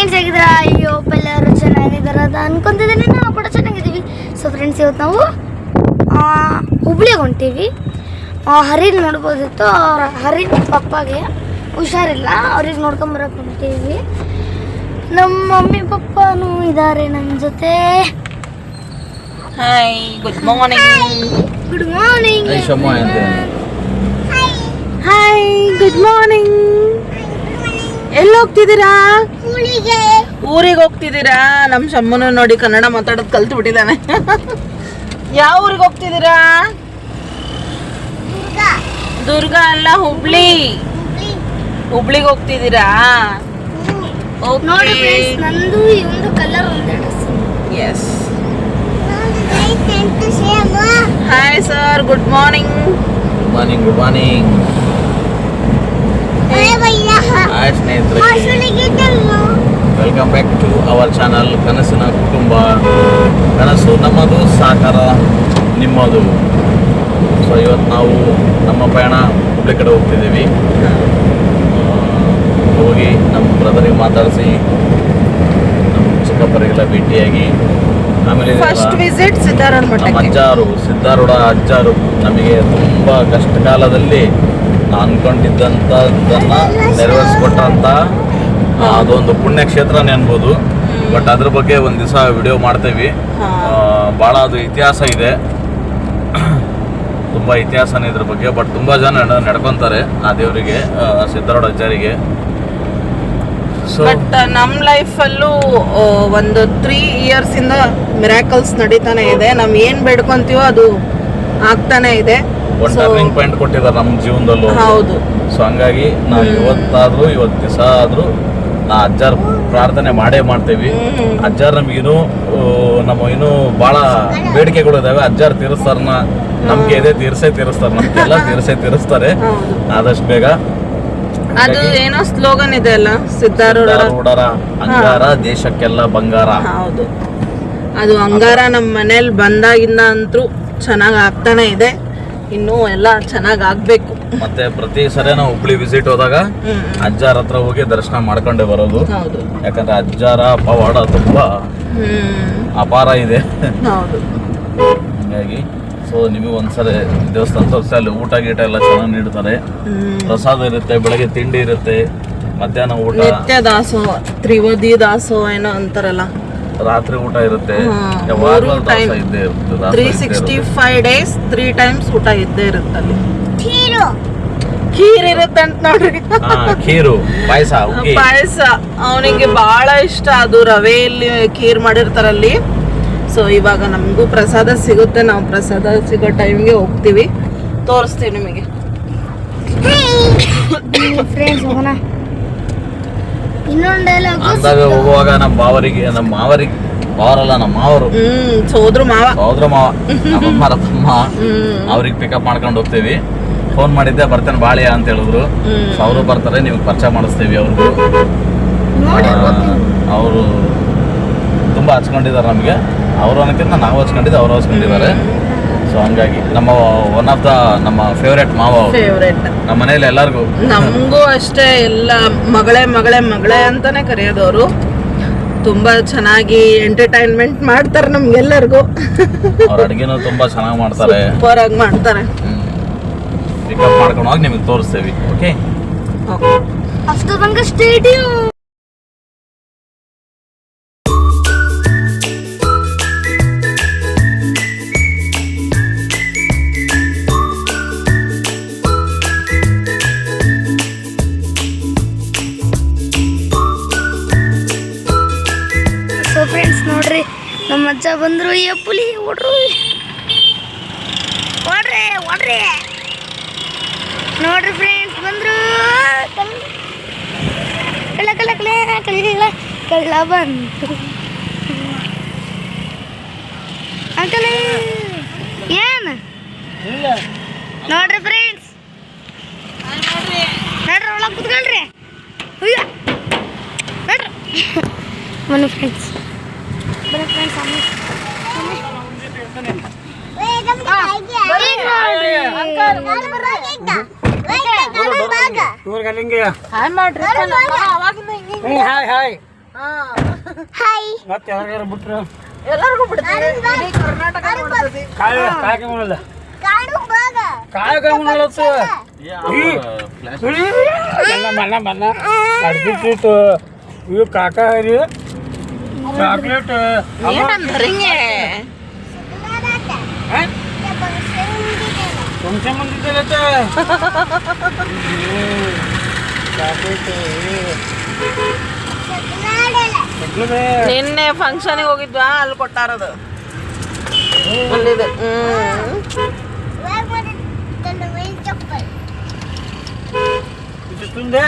Friends ಹೇಗಿದ್ದೀರಾ? ಅಯ್ಯೋ ಎಲ್ಲರೂ ಚೆನ್ನಾಗಿದ್ದಾರೆ ಅಂತ ಅನ್ಕೊಂತಿದ್ದೀನಿ. ನಾವು ಕೂಡ ಚೆನ್ನಾಗಿದ್ದೀವಿ. ಸೊ ಫ್ರೆಂಡ್ಸ್, ಇವತ್ತು ನಾವು ಹುಬ್ಳಿಗೆ ಹೊಂಟೀವಿ. ಹರಿನ್ ನೋಡ್ಬೋದಿತ್ತು. ಹರಿನ್ ಪಪ್ಪಾಗೆ ಹುಷಾರಿಲ್ಲ, ಅವ್ರಿಗೆ ನೋಡ್ಕೊಂಬರಕ್ಕೆ ಹೊಂಟೀವಿ. ನಮ್ಮ ಮಮ್ಮಿ ಪಪ್ಪನೂ ಇದ್ದಾರೆ ನನ್ನ ಜೊತೆ. Hi, good morning. Good morning. Hi, good morning. ಎಲ್ಲಿ ಹೋಗ್ತಿದ್ದೀರಾ? ಊರಿಗೆ ಹೋಗ್ತಿದ್ದೀರಾ? ನಮ್ಮ ಶಮ್ಮನು ನೋಡಿ ಕನ್ನಡ ಮಾತಾಡೋದು ಕಲ್ತು ಬಿಟ್ಟಿದ್ದಾನೆ. ಯಾವ ಊರಿಗೆ ಹೋಗ್ತಿದ್ದೀರಾ? ದುರ್ಗ ಅಲ್ಲ, ಹುಬ್ಳಿ. ಹುಬ್ಳಿಗೆ ಹೋಗ್ತಿದ್ದೀರಾ? ನೋಡಿ ಫ್ರೆಂಡ್ಸ್, ನಂದು ಒಂದು ಕಲರ್ ಒಂದೇ dress. Yes. Hi sir, good morning. Good morning. Good morning. Hi ಸ್ನೇಹಿತರೆ, welcome back to our channel Kanasina Kutumba. ಕನಸು ನಮ್ಮದು, ಸಾಕಾರ ನಿಮ್ಮದು. ಸೊ ಇವತ್ತು ನಾವು ನಮ್ಮ ಪಯಣ ಹುಬ್ಳಿ ಕಡೆ ಹೋಗ್ತಿದ್ದೀವಿ. ಹೋಗಿ ನಮ್ಮ ಬ್ರದರಿಗೆ ಮಾತಾಡಿಸಿ, ನಮ್ಮ ಚಿಕ್ಕಪ್ಪರಿಗೆಲ್ಲ ಭೇಟಿಯಾಗಿ, ಆಮೇಲೆ ಫಸ್ಟ್ ವಿಸಿಟ್ ಸಿದ್ದಾರೂಢ ಸಿದ್ದಾರೂಢ ಅಜ್ಜಾರು ನಮಗೆ ತುಂಬ ಕಷ್ಟ ಕಾಲದಲ್ಲಿ ಅನ್ಕೊಂಡಿದ್ದಂಥದ್ದನ್ನು ನೆರವೇರಿಸ್ಕೊಟ್ಟಂಥ ಅದೊಂದು ಪುಣ್ಯಕ್ಷೇತ್ರನೇ ಅನ್ಬೋದು. ಬಟ್ ಅದ್ರ ಬಗ್ಗೆ ಒಂದು ದಿವಸ ವಿಡಿಯೋ ಮಾಡ್ತೇವೆ. ಭಾಳ ಅದು ಇತಿಹಾಸ ಇದೆ, ತುಂಬ ಇತಿಹಾಸನೇ ಇದ್ರ ಬಗ್ಗೆ. ಬಟ್ ತುಂಬ ಜನ ನಡ್ಕೊತಾರೆ ಆ ದೇವರಿಗೆ, ಸಿದ್ದಾರೂಢ ಅಜ್ಜಾರಿಗೆ. ಸೊ ಬಟ್ ನಮ್ಮ ಲೈಫಲ್ಲೂ ಒಂದು 3 years ಇಂದ ಮಿರಾಕಲ್ಸ್ ನಡೀತಾನೆ ಇದೆ. ನಾವು ಏನು ಬೇಡ್ಕೊಂತೀವೋ ಅದು ಆಗ್ತಾನೆ ಇದೆ. ಒಂದು ಟರ್ನಿಂಗ್ ಪಾಯಿಂಟ್ ಕೊಟ್ಟಿದ್ದಾರೆ ನಮ್ಮ ಜೀವನದಲ್ಲೂ. ಹೌದು. ಸೊ ಹಂಗಾಗಿ ನಾವು ಇವತ್ತು ದಿವಸ ಆದರೂ ನಾ ಅಜ್ಜಾರ್ ಪ್ರಾರ್ಥನೆ ಮಾಡೇ ಮಾಡ್ತೇವಿ. ಅಜ್ಜಾರ್ ನಮಗಿನ್ನೂ ಇನ್ನೂ ಭಾಳ ಬೇಡಿಕೆಗಳು ಇದಾವೆ. ಅಜ್ಜಾರ್ ತೀರಿಸ್ತಾರನ್ನ ನಮ್ಗೆ ಇದೆ, ತೀರಿಸ್ತಾರೆ, ನಮ್ಗೆಲ್ಲ ತೀರಿಸ್ತಾರೆ ಆದಷ್ಟು ಬೇಗ. ಅದು ಏನೋ ಸ್ಲೋಗನ್ ಇದೆ ಅಲ್ಲ, ಸಿದ್ದಾರೂಢರ ಅಂಗಾರ ದೇಶಕ್ಕೆಲ್ಲ ಬಂಗಾರ. ಹೌದು, ಅದು ಅಂಗಾರ ನಮ್ಮ ಮನೇಲಿ ಬಂದಾಗಿಂದ ಅಂತೂ ಚೆನ್ನಾಗಿ ಆಗ್ತಾನೆ ಇದೆ. ಇನ್ನೂ ಎಲ್ಲ ಚೆನ್ನಾಗಿ ಆಗ್ಬೇಕು. ಮತ್ತೆ ಪ್ರತಿ ಸರಿ ನಾವು ಹುಬ್ಳಿ ವಿಸಿಟ್ ಹೋದಾಗ ಅಜ್ಜಾರ ಹತ್ರ ಹೋಗಿ ದರ್ಶನ ಮಾಡ್ಕೊಂಡೆ ಬರೋದು. ಯಾಕಂದ್ರೆ ಅಜ್ಜಾರ ಪವಾಡ ತುಂಬಾ ಅಪಾರ ಇದೆ. ಹಂಗಾಗಿ ಸೊ ನಿಮಗೆ ಒಂದ್ಸರಿ ದೇವಸ್ಥಾನ ತೋರಿಸಿ, ಅಲ್ಲಿ ಊಟ ಗೀಟ ಎಲ್ಲ ಚೆನ್ನಾಗಿ ನೀಡ್ತಾರೆ. ಪ್ರಸಾದ ಇರುತ್ತೆ, ಬೆಳಗ್ಗೆ ತಿಂಡಿ ಇರುತ್ತೆ, ಮಧ್ಯಾಹ್ನ ಊಟ, ನಿತ್ಯ ದಾಸೋಹ, ತ್ರಿವದಿ ದಾಸೋಹ ಏನೋ ಅಂತಾರಲ್ಲ, ರಾತ್ರಿ ಊಟ ಇರುತ್ತೆ. ಯಾವಾಗಲೂ ದಾಸ ಇದ್ದೇ ಇರುತ್ತೆ. 365 days 3 times ಊಟ ಇದ್ದೇ ಇರುತ್ತೆ ಅಲ್ಲಿ. ಖೀರ್ ಇರುತ್ತೆ ಅಂತ ನೋಡ್ರಿ. ಖೀರು, ಪಾಯಸ. ಅವನಿಗೆ ಬಹಳ ಇಷ್ಟ ಅದು. ರವೆಯಲ್ಲಿ ಖೀರ್ ಮಾಡಿರ್ತಾರಲ್ಲಿ. ಸೊ ಇವಾಗ ನಮಗೂ ಪ್ರಸಾದ ಸಿಗುತ್ತೆ. ನಾವು ಪ್ರಸಾದ ಸಿಗೋ ಟೈಮ್ಗೆ ಹೋಗ್ತೀವಿ, ತೋರಿಸ್ತೀವಿ ನಿಮಗೆ. ಫ್ರೆಂಡ್ಸ್ ಹೋಗೋಣ. ಅಂದಾಗ ಹೋಗುವಾಗ ನಮ್ಮ ಮಾವರು ಸೋದ್ರ ಮಾವ ನಮ್ಮಮ್ಮರ ತಮ್ಮ ಅವ್ರಿಗೆ ಪಿಕಪ್ ಮಾಡ್ಕೊಂಡು ಹೋಗ್ತೀವಿ. ಫೋನ್ ಮಾಡಿದ್ದೆ, ಬರ್ತೇನೆ ಬಾಳಿಯ ಅಂತ ಹೇಳಿದ್ರು. ಸೊ ಅವರು ಬರ್ತಾರೆ, ನಿಮ್ಗೆ ಪರಿಚಯ ಮಾಡಿಸ್ತೀವಿ. ಅವ್ರಿಗೂ ಅವರು ತುಂಬಾ ಹಚ್ಕೊಂಡಿದ್ದಾರೆ ನಮಗೆ. ಅವರು ಅನ್ನೋಕ್ಕಿಂತ ನಾವು ಹಚ್ಕೊಂಡಿದ್ದೆ, ಅವರು ಹಚ್ಕೊಂಡಿದ್ದಾರೆ. ಸೊ ಹಂಗಾಗಿ ನಮ್ಮ ಫೇವ್ರೇಟ್ ಮಾವ, ನಮ್ಮ ಮನೇಲಿ ಎಲ್ಲರಿಗೂ. ನಮಗೂ ಅಷ್ಟೇ, ಎಲ್ಲ ಮಗಳೇ ಅಂತಾನೆ ಕರೆಯೋದವರು. ತುಂಬಾ ಚೆನ್ನಾಗಿ ಎಂಟರ್ಟೈನ್ಮೆಂಟ್ ಮಾಡ್ತಾರೆ ನಮ್ಗೆಲ್ಲರಿಗೂ. ಅವ್ರ ಅಡುಗೆನೂ ತುಂಬಾ ಚೆನ್ನಾಗಿ ಮಾಡ್ತಾರೆ, ಸೂಪರ್ ಆಗಿ ಮಾಡ್ತಾರೆ. ಪಿಕಪ್ ಮಾಡ್ಕೊಂಡು ಹೋಗಿ ನಿಮಗೆ ತೋರಿಸ್ತೇವೆ. ಓಕೆ, ಅಷ್ಟು ತನಕ ಸ್ಟೇಡಿಯಂ. ಸೊ ಫ್ರೆಂಡ್ಸ್ ನೋಡ್ರಿ, ನಮ್ಮ ಅಜ್ಜ ಬಂದ್ರು. ಪುಲಿ ಓಡ್ರಿ ನೋಡ್ರಿ ಫ್ರೆಂಡ್ಸ್ ಬಂದ್ರು. ಕಳ್ಳ ಬಂತು. ಅಂಕಲ್ ಏನು ನೋಡ್ರಿ ಫ್ರೆಂಡ್ಸ್, ನೋಡ್ರಿ ಒಳಗೆ ಕುತ್ಕೊಳ್ರಿ. ನೋಡ್ರಿ ಬನ್ನಿ ಫ್ರೆಂಡ್ಸ್, ಹಾಯ್ ಹಾಯ್. ಮತ್ತೆ ಯಾರ್ಯಾರು ಬಿಟ್ರು ಎಲ್ಲರಿಗೂ ಬಿಡ್ತೀವಿ ಇಡೀ ಕರ್ನಾಟಕ ನೋಡ್ತದೆ. ಕಾಯಕ ಮಾಡಲ್ಲ ಕಾಯಕ ಮಾಡಲತ್ತು ಮನ್ನ ಮನ್ನ ಅಡ್ಬಿಟ್ಟು ಇವು ಕಾಕ ಹರಿ ಚಾಕ್ಲೇಟ್ ಏನಂದ್ರಿಂಗೆ ಫಂಕ್ಷನ್ ಬಂದಿದ್ದಲ್ಲ ಚಾಕ್ಲೇಟ್ ನಿನ್ನೆ ಫಂಕ್ಷನ್ಗೆ ಹೋಗಿದ್ವಾ ಅಲ್ಲಿ ಕೊಟ್ಟಾರದು ಅಲ್ಲಿದೆ. ತುಂದೆ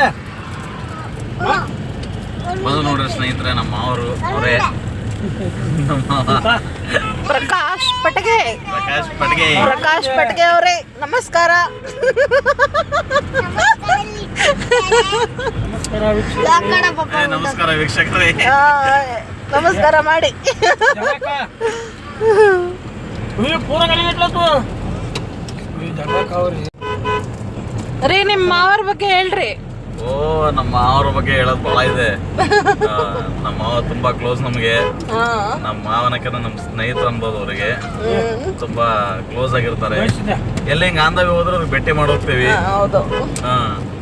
ಬಂದು ನೋಡ್ರಿ ಸ್ನೇಹಿತರೆ, ನಮ್ಮ ಮಾವರು ಅವರೇ, ನಮ್ಮ ಮಾವ ಪ್ರಕಾಶ್ ಪಟಗೆ ಪ್ರಕಾಶ್ ಪಟ್ಗೆ ಅವರೇ ನಮಸ್ಕಾರ. ನಮಸ್ಕಾರ ವೀಕ್ಷಕರೇ. ನಮಸ್ಕಾರ ಮಾಡಿ. ಪೂರ ಕಲಿಗಟ್ಲತ್ತು ರೀ ನಿಮ್ಮ ಮಾವರ ಬಗ್ಗೆ ಹೇಳ್ರಿ. ಓ, ನಮ್ಮ ಮಾವರ ಬಗ್ಗೆ ಹೇಳೋದು ಬಹಳ ಇದೆ. ನಮ್ಮ ಮಾವ ತುಂಬಾ ಕ್ಲೋಸ್ ನಮ್ಗೆ. ನಮ್ಮ ಮಾವನಕ್ಕಿಂತ ನಮ್ಮ ಸ್ನೇಹಿತರು ಅನ್ಬೋದು ಅವ್ರಿಗೆ. ತುಂಬಾ ಕ್ಲೋಸ್ ಆಗಿರ್ತಾರೆ. ಎಲ್ಲಿ ಹಿಂಗ ಆಂಧವಿ ಹೋದ್ರೆ ಅವ್ರಿಗೆ ಭೇಟಿ ಮಾಡೋಗ್ತೇವಿ. ಹೌದು.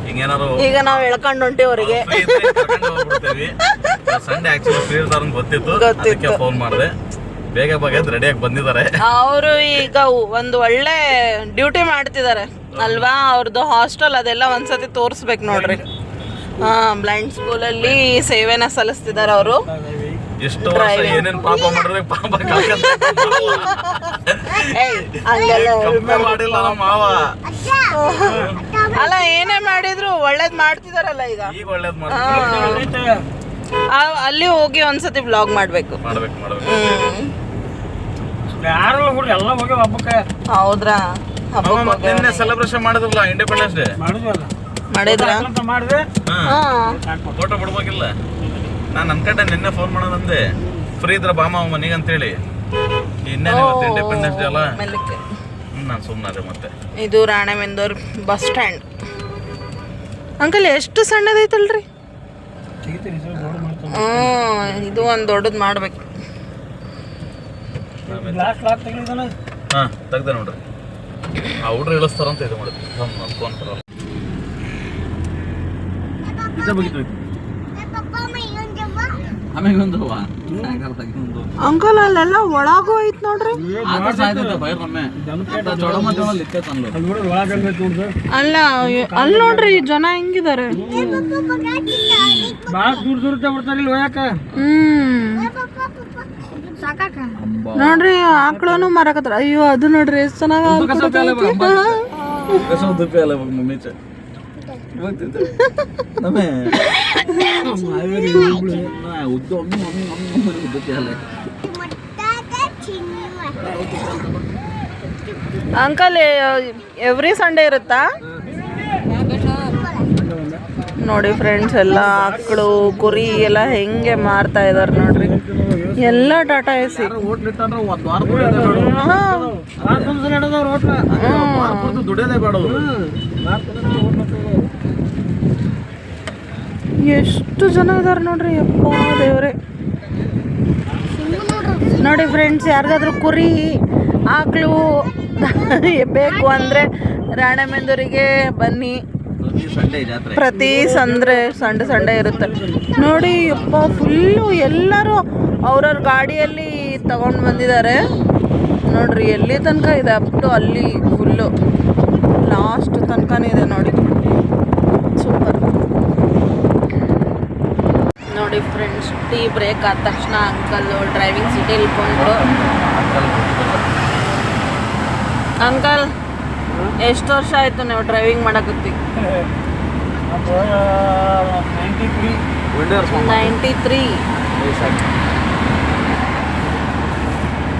ಹಿಂಗೇನಾರು ಈಗ ನಾವ್ ಎಳ್ಕೊಂಡು ಹೊಂಟಿ ಅವ್ರಿಗೆ ಸಂಡೆ ಆಕ್ಚುಲಿ ಫ್ರೀ ಇರ್ತಾರ ಗೊತ್ತಿತ್ತು, ಅದಕ್ಕೆ ಫೋನ್ ಮಾಡಿದೆ. ಬೇಗ ಬೇಗ ರೆಡಿಯಾಗಿ ಬಂದಿದ್ದಾರೆ. ಅವರು ಈಗ ಒಂದು ಒಳ್ಳೆ ಡ್ಯೂಟಿ ಮಾಡ್ತಿದ್ದಾರೆ ಅಲ್ವಾ? ಅವ್ರದ್ದು ಹಾಸ್ಟೆಲ್ ಅದೆಲ್ಲ ಒಂದ್ಸತಿ ತೋರಿಸ್ಬೇಕು ನೋಡ್ರಿ. ಬ್ಲೈಂಡ್ ಸ್ಕೂಲಲ್ಲಿ ಸೇವೆನ ಸಲ್ಲಿಸ್ತಿದ್ದಾರೆ ಅವರು. ಎಷ್ಟು ವರ್ಷ ಏನೇನ್ ಪಾಪ ಮಾಡಿದ್ರೆ ಪಾಪ ಮಾಡಿಲ್ಲ ನಮ್ಮ ಮಾವ. ಅಲ್ಲ ಏನೇ ಮಾಡಿದ್ರು ಒಳ್ಳೇದ್ ಮಾಡ್ತಿದಾರಲ್ಲ ಈಗ. ಈಗ ಒಳ್ಳೇದ್ ಮಾಡ್ಬೇಕು. ಅಲ್ಲಿ ಹೋಗಿ ಒಂದ್ಸತಿ ವ್ಲಾಗ್ ಮಾಡ್ಬೇಕು. ಯಾರಲ್ಲ ಹುಡ್ರಿ ಎಲ್ಲ ಹೋಗಿ ಹಬ್ಬಕ್ಕೆ. ಹೌದ್ರಾ? ನಿನ್ನೆ ಸೆಲೆಬ್ರೇಷನ್ ಮಾಡಿದ್ರಲ್ಲ ಇಂಡಿಪೆಂಡೆನ್ಸ್ ಡೇ ಮಾಡಿದ್ವಲ್ಲ ಮಾಡಿದ್ರ? ಮಾಡಿದೆ ಫೋಟೋ ಬಿಡ್ಬೇಕಿಲ್ಲ. ನಾನು ಅನ್ಕೊಂಡೆ ನಿನ್ನೆ ಫೋನ್ ಮಾಡೋದಂದೆ ಫ್ರೀ ಇದ್ರ ಬಾಮ ಮನಿಗೆ ಅಂತೇಳಿ. ಇನ್ನೇನು ಇಂಡಿಪೆಂಡೆನ್ಸ್ ಡೇ ಅಲ್ಲ, ನಾನು ಸುಮ್ಮನೆ. ಮತ್ತೆ ಇದು ರಾಣೆಬೆನ್ನೂರು ಬಸ್ ಸ್ಟ್ಯಾಂಡ್. ಅಂಕಲ್ ಎಷ್ಟು ಸಣ್ಣದೈತಲ್ರಿ? ಇದು ಒಂದು ದೊಡ್ಡದು ಮಾಡ್ಬೇಕು. ಹಾ ತೆಗ್ದೆ ನೋಡ್ರಿ. ಆ ಹುಡ್ರು ಇಳಿಸ್ತಾರಂತ ಇದು ಮಾಡಿದ್ವಿ ಫೋನ್ ಬರಲ್ಲ. ಅಂಕಲ್ ಅಲ್ಲೆಲ್ಲ ಒಳಗೂ ಐತ್ ನೋಡ್ರಿ. ಅಲ್ಲ ಅಲ್ಲಿ ನೋಡ್ರಿ ಜನ ಹೆಂಗಿದಾರೆ. ಬಾಳ ದೂರ ದೂರ ಬರ್ತಾರಿಲ್ಲ ಹೋಯಾಕ. ನೋಡ್ರಿ ಆಕಳನು ಮಾರಕತ್ತಾರ. ಅಯ್ಯೋ ಅದು ನೋಡ್ರಿ ಎಷ್ಟು ಚೆನ್ನಾಗಿ ಅಂಕಲ್ ಎವ್ರಿ ಸಂಡೇ ಇರುತ್ತಾ? ನೋಡಿ ಫ್ರೆಂಡ್ಸ್, ಎಲ್ಲ ಆಕಳು ಕುರಿ ಎಲ್ಲ ಹೆಂಗೆ ಮಾರ್ತಾ ಇದಾರೆ ನೋಡ್ರಿ. ಎಲ್ಲ ಟಾಟಾ ಎಸಿ. ಎಷ್ಟು ಜನ ಇದಾರೆ ನೋಡ್ರಿ. ಯಪ್ಪ ದೇವ್ರೆ. ನೋಡಿ ಫ್ರೆಂಡ್ಸ್, ಯಾರಿಗಾದ್ರೂ ಕುರಿ ಆಕಳು ಬೇಕು ಅಂದರೆ ರಾಣೆಬೆನ್ನೂರಿಗೆ ಬನ್ನಿ. ಪ್ರತಿ ಸಂಡೆ ಇರುತ್ತೆ ನೋಡಿ. ಯಪ್ಪ ಫುಲ್ಲು ಎಲ್ಲರೂ ಅವ್ರವ್ರ ಗಾಡಿಯಲ್ಲಿ ತಗೊಂಡು ಬಂದಿದ್ದಾರೆ ನೋಡ್ರಿ. ಎಲ್ಲಿ ತನಕ ಇದೆ ಅಪ್ ಟು ಅಲ್ಲಿ ಫುಲ್ಲು ಲಾಸ್ಟ್ ತನಕನೇ ಇದೆ ನೋಡಿ. ಸೂಪರ್ ನೋಡಿ ಫ್ರೆಂಡ್ಸ್. ಟೀ ಬ್ರೇಕ್ ಆದ ತಕ್ಷಣ ಅಂಕಲ್ ಡ್ರೈವಿಂಗ್ ಸೀಟ್ ಇಳ್ಕೊಂಡು. ಅಂಕಲ್ ಎಷ್ಟು ವರ್ಷ ಆಯ್ತು ನೀವು ಡ್ರೈವಿಂಗ್ ಮಾಡಕತ್ತಿ?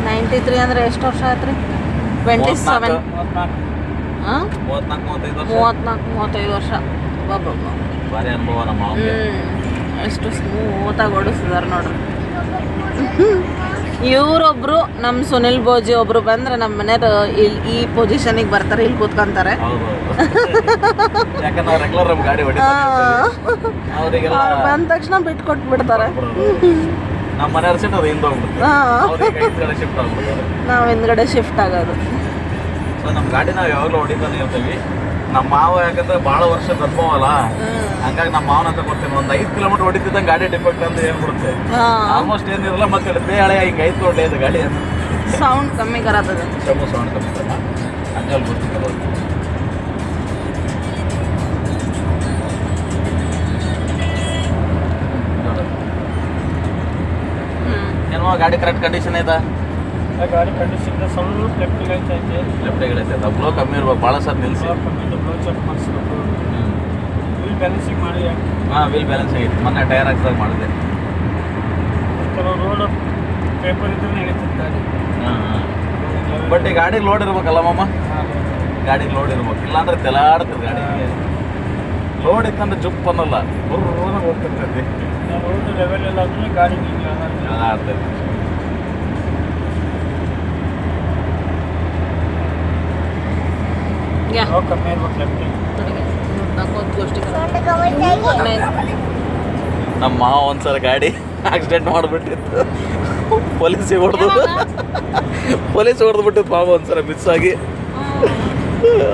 93 ಅಂದ್ರೆ ಎಷ್ಟು ವರ್ಷ ಆಯ್ತು ರೀ? 27. 34-35 ವರ್ಷ. ಭಾರಿ ಅನುಭವ ನಮ್ಮ ಮಾವನಿಗೆ. ಎಷ್ಟು ಸ್ಮೂತಾಗಿ ಓಡಿಸಿದಾರೆ ನೋಡ್ರಿ. ಇವರೊಬ್ರು ನಮ್ಮ ಸುನಿಲ್ ಬೋಜಿ ಒಬ್ರು ಬಂದ್ರೆ ನಮ್ಮ ಮನೆಯವ್ರು ಈ ಪೊಸಿಷನಿಗೆ ಬರ್ತಾರೆ, ಇಲ್ಲಿ ಕೂತ್ಕೊಂತಾರೆ. ಯಾಕಂದ್ರೆ ರೆಗ್ಯುಲರ್ ನಮ್ಮ ಗಾಡಿ ಅವರಿಗೆಲ್ಲ ಅವ್ರು ಬಂದ ತಕ್ಷಣ ಬಿಟ್ಟು ಕೊಟ್ಬಿಡ್ತಾರೆ. ನಮ್ಮ ಮನೆಯವ್ರ ಸೀಟ್ ಅದು ಹಿಂದೆ ಹೋಗ್ಬಿಡ್ತಾರೆ, ಶಿಫ್ಟ್ ಆಗ್ಬಿಡ್ತಾರೆ. ನಾವು ಹಿಂದ್ಗಡೆ ಶಿಫ್ಟ್ ಆಗೋದು. ಸೊ ನಮ್ಮ ಗಾಡಿ ನಾವು ಯಾವಾಗಲೂ ಹೊಡಿತಾನೆ ಇರ್ತೀವಿ. ನಮ್ಮ ಮಾವ ಯಾಕಂದ್ರೆ ಭಾಳ ವರ್ಷದ ಅನುಭವ ಅಲ್ಲ, ಹಂಗಾಗಿ ನಮ್ಮ ಮಾವನ ಅಂತ ಕೊಡ್ತೇನೆ. ಒಂದು 5 ಕಿಲೋಮೀಟರ್ ಹೊಡಿತಿದ್ದಂಗೆ ಗಾಡಿ ಡಿಫೆಕ್ಟ್ ಅಂತ ಹೇಳ್ಬಿಡುತ್ತೆ. ಆಲ್ಮೋಸ್ಟ್ ಏನಿರಲ್ಲ, ಮತ್ತೆ ಬೇ ಹಳೆ ಹಿಂಗೆ ಐದು ತೊಗೊಂಡೆ ಇದು ಗಾಡಿ ಅಂತ ಸೌಂಡ್ ಕಮ್ಮಿ ಕರಾತದೆ. ಸೌಂಡ್ ಕಮ್ಮಿ ಬರಲ್ಲ, ಹಂಗೆ ಅಲ್ಲಿ ಗೊತ್ತಿಲ್ಲ. ಏನೋ ಗಾಡಿ ಕರೆಕ್ಟ್ ಕಂಡೀಷನ್ ಐತಾ? ಗಾಡಿ ಕಂಡೀಷನ್ ಸ್ವಲ್ಪ ಲೆಫ್ಟಿಗೆ ಐತೆ. ಲೆಫ್ಟಿಗೆ ಐತೆ, ಬ್ಲೋ ಕಮ್ಮಿ ಇರ್ಬೇಕು, ಭಾಳ ಸರ್ ನಿಲ್ಲಿಸಿ. ಬ್ಲೋ ಚೆಕ್ ಮಾಡಿಸ್ಬೇಕು, ವೀಲ್ ಬ್ಯಾಲೆನ್ಸಿಂಗ್ ಮಾಡಿ. ಹಾಂ, ವೀಲ್ ಬ್ಯಾಲೆನ್ಸ್ ಆಗೈತೆ, ಮೊನ್ನೆ ಟೈರ್ ಹಾಕ್ದಾಗ ಮಾಡಿದೆ. ಕೆಲವು ರೋಡ್ ಪೇಪರ್ ಇದ್ರೆ ನಡೀತದೆ ಗಾಡಿ. ಹಾಂ, ಬಟ್ ಈ ಗಾಡಿಗೆ ಲೋಡ್ ಇರ್ಬೇಕಲ್ಲ ಮಾಮ, ಗಾಡಿಗೆ ಲೋಡ್ ಇರ್ಬೇಕು, ಇಲ್ಲಾಂದ್ರೆ ತೆಲಾಡ್ತದೆ ಗಾಡಿ. ಲೋಡ್ ಇತ್ತಂದ್ರೆ ಜುಪ್ ಅನ್ನಲ್ಲ, ಹೋಗ್ತಿರ್ತೈತಿ. ರೋಡ್ ಲೆವೆಲ್ ಎಲ್ಲ ಆದ್ರೆ ಗಾಡಿ ತೆಲಾಡ್ತೈತಿ. ಕಮ್ಮಿ ಇರ್ಬೇಕು ಲೆಫ್ಟಿಗೆ. ನಮ್ಮ ಮಾವ ಒಂದ್ಸಲ ಗಾಡಿ ಆಕ್ಸಿಡೆಂಟ್ ಮಾಡಿಬಿಟ್ಟಿತ್ತು, ಪೊಲೀಸಿಗೆ ಹೊಡೆದ್ಬಿಟ್ಟಿತ್ತು ಮಾವ ಒಂದ್ಸಲ ಮಿಸ್ ಆಗಿ.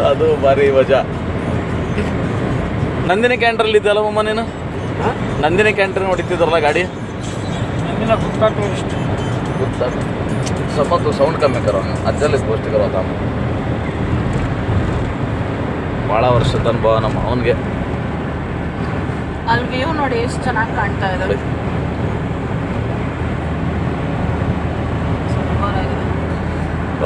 ಅದು ಭಾರಿ ವಜಾ. ನಂದಿನಿ ಕ್ಯಾಂಟ್ರಲ್ಲಿ ಇದ್ದಲ್ಲ ಮಮ್ಮ ನೀನು? ನಂದಿನಿ ಕ್ಯಾಂಟ್ರಿನ್ ಹೊಡಿತಿದ್ರಲ್ಲ ಗಾಡಿ? ಗುಪ್ತಾ ಟೂರಿಸ್ಟ್ ಗೊತ್ತಾ? ಸ್ವಲ್ಪ ಸೌಂಡ್ ಕಮ್ಮಿ ಕರೋ, ಅಜ್ಜಲ್ಲಿ ಗೋಷ್ಠಿ ಕರೋ ತಾಮ. ಭಾಳ ವರ್ಷದ ಅನುಭವ ನಮ್ಮ ಅವನಿಗೆ. ಅಲ್ಲಿ ವ್ಯೂ ನೋಡಿ ಎಷ್ಟು ಚೆನ್ನಾಗಿ ಕಾಣ್ತಾ ಇದೆ.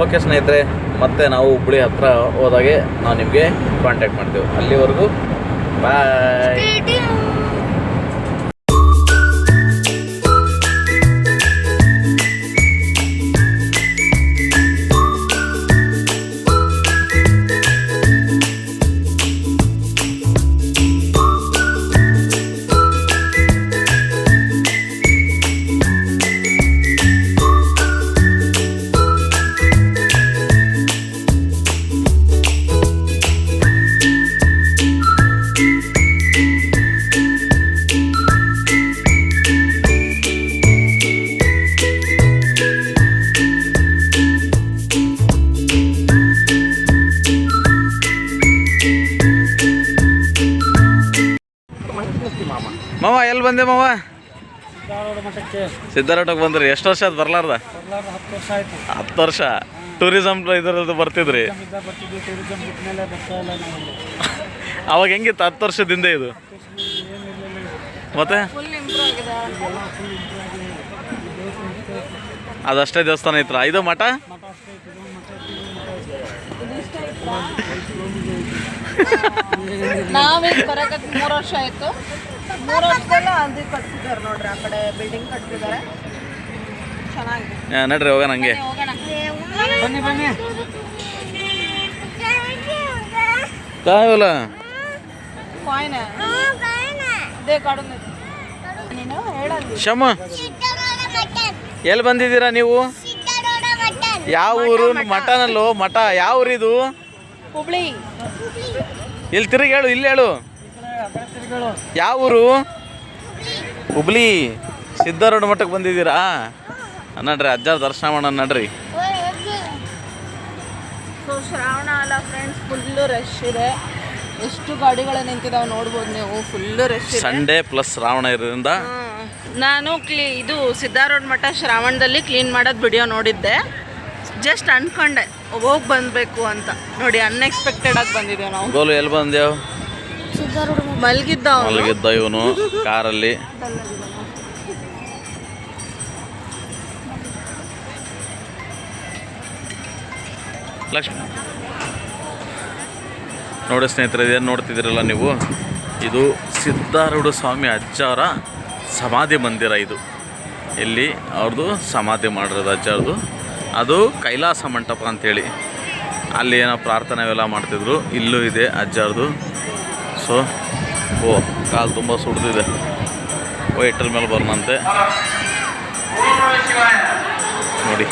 ಓಕೆ ಸ್ನೇಹಿತರೆ, ಮತ್ತೆ ನಾವು ಹುಬ್ಳಿ ಹತ್ರ ಹೋದಾಗೆ ನಾವು ನಿಮಗೆ ಕಾಂಟ್ಯಾಕ್ಟ್ ಮಾಡ್ತೀವಿ. ಅಲ್ಲಿವರೆಗೂ ಬಾಯ್. ಮಾವ ಎಲ್ಲಿ ಬಂದೆ ಮಾವ? ಮಠಕ್ಕೆ ಸಿದ್ಧಾರೂಢಕ್ಕೆ ಬಂದ್ರಿ. ಎಷ್ಟು ವರ್ಷ ಅದು ಬರ್ಲಾರ್ದ? 10 ವರ್ಷ ಆಯ್ತು. 10 ವರ್ಷ ಟೂರಿಸಮ್ ಇದರದ್ದು ಬರ್ತಿದ್ರಿ. ಬರ್ತಿದ್ವಿ, ಟೂರಿಸಂ ಬಿಟ್ಮೇಲೆ ಬರ್ತಾ ಇಲ್ಲ ನಾವು. ಅವಾಗ ಹೆಂಗಿತ್ತು 10 ವರ್ಷದಿಂದ ಇದು? ಮತ್ತೆ ಅದಷ್ಟೇ ದೇವಸ್ಥಾನ ಐತ್ರ, ಇದು ಮಠ. ನಾವೀಗ ಬರಕತ್ 3 ವರ್ಷ ಆಯ್ತು. 3 ವರ್ಷದಲ್ಲ ಅದು ಕಟ್ತಿದ್ದಾರೆ ನೋಡ್ರಿ, ಆ ಕಡೆ ಬಿಲ್ಡಿಂಗ್ ಕಟ್ತಿದ್ದಾರೆ, ಚೆನ್ನಾಗಿದೆ. ನಡ್ರಿ ಹೋಗೋಣ ಹಂಗೆ. ಬನ್ನಿ ಬನ್ನಿ. ಕಾಯಲ್ಲ ಕಾಯಿನ ಇದೇ ಕಾಡು ನೀನು ಹೇಳಲ್ಲಿ. ಶಮ, ಎಲ್ಲಿ ಬಂದಿದ್ದೀರಾ ನೀವು? ಯಾವ ಊರು? ಮಠನಲ್ಲೋ ಮಠ. ಯಾವ ಊರು ಇದು? ಹುಬ್ಳಿ. ಇಲ್ಲಿ ತಿರುಗಿ ಹೇಳು, ಇಲ್ಲಿ ಹೇಳು. ಯಾವ ಊರು? ಹುಬ್ಳಿ. ಸಿದ್ಧಾರೂಢ ಮಠಕ್ಕೆ ಬಂದಿದ್ದೀರಾ? ನಡ್ರಿ ಅಜ್ಜಾರ ದರ್ಶನ ಮಾಡೋಣ ನಡ್ರಿ. ಸೊ ಶ್ರಾವಣ ಅಲ್ಲ ಫ್ರೆಂಡ್ಸ್, ಫುಲ್ಲು ರಶ್ ಇದೆ. ಎಷ್ಟು ಗಾಡಿಗಳು ನಿಂತಿದ್ದಾವೆ ನೋಡ್ಬೋದು ನೀವು, ಫುಲ್ಲು ರಶ್ ಇದೆ. ಸಂಡೇ ಪ್ಲಸ್ ಶ್ರಾವಣ ಇರೋದ್ರಿಂದ. ನಾನು ಇದು ಸಿದ್ಧಾರೂಢ ಮಠ ಶ್ರಾವಣದಲ್ಲಿ ಕ್ಲೀನ್ ಮಾಡೋದು ವಿಡಿಯೋ ನೋಡಿದ್ದೆ. ಜಸ್ಟ್ ಅನ್ಕೊಂಡೆ ಹೋಗಿ ಬಂದಬೇಕು ಅಂತ, ನೋಡಿ ಅನ್ಎಕ್ಸ್ಪೆಕ್ಟೆಡ್ ಆಗಿ ಬಂದಿದ್ದೇವೆ ನಾವು. ಗೋಲು ಎಲ್ಲಿ ಬಂದೇವು? ಮಲಗಿದ್ದ ಇವನು ಕಾರಲ್ಲಿ. ಲಕ್ಷ್ಮಿ ನೋಡಿ ಸ್ನೇಹಿತರೆ, ಇದೇನು ನೋಡ್ತಿದ್ದೀರಲ್ಲ ನೀವು, ಇದು ಸಿದ್ಧಾರೂಢ ಸ್ವಾಮಿ ಅಜ್ಜಾರ ಸಮಾಧಿ ಮಂದಿರ. ಇದು ಇಲ್ಲಿ ಅವ್ರದ್ದು ಸಮಾಧಿ ಮಾಡಿರೋದು ಅಜ್ಜಾರದು. ಅದು ಕೈಲಾಸ ಮಂಟಪ ಅಂಥೇಳಿ, ಅಲ್ಲಿ ಏನೋ ಪ್ರಾರ್ಥನೆ ಅವೆಲ್ಲ ಮಾಡ್ತಿದ್ರು. ಇಲ್ಲೂ ಇದೆ ಅಜ್ಜಾರದು. ಸೊ ಕಾಲು ತುಂಬ ಸುಡ್ದಿದೆ. ವೈಟಲ್ ಮೇಲೆ ಬರೋಣಂತೆ. ನೋಡಿ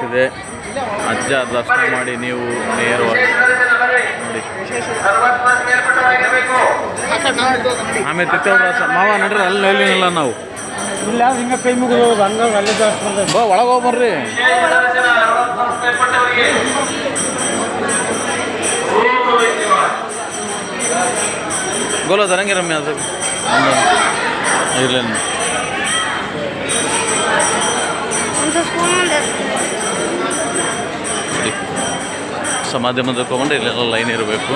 ಇದೆ. ಅಜ್ಜ ದರ್ಶನ ಮಾಡಿ ನೀವು ನೇರವಾಗಿ ನೋಡಿ. ಆಮೇಲೆ ತಿತ್ತೇವ ಮಾವ ನಡ್ರಿ ಅಲ್ಲಿ ಹೇಳಿಲ್ಲ ನಾವು ಇಲ್ಲ ಹಿಂಗೆ ಕೈ ಮುಗಿದು ಹಂಗಾಗಿ ಅಲ್ಲೇ ಜಾಸ್ತಿ ಬಂದ ಒಳಗೆ ಹೋಗ್ಬರ್ರಿ. ಗೋಲ ತರಂಗಿ ರಮ್ಯ ಅದು ಇರಲಿ ಸಮಾಧಿ ಮುಂದೆ ತೊಗೊಂಡ್ರೆ ಇಲ್ಲೆಲ್ಲ ಲೈನ್ ಇರಬೇಕು.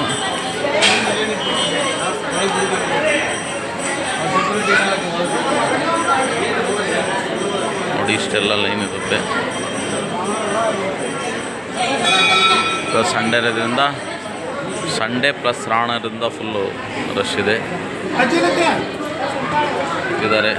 ನೋಡಿ ಇಷ್ಟೆಲ್ಲ ಲೈನ್ ಇರುತ್ತೆ. ಸಂಡೇ ಇರೋದ್ರಿಂದ ಸಂಡೇ ಪ್ಲಸ್ ರಾಣದಿಂದ ಫುಲ್ಲು ರಶ್ ಇದೆ ಇದ್ದಾರೆ.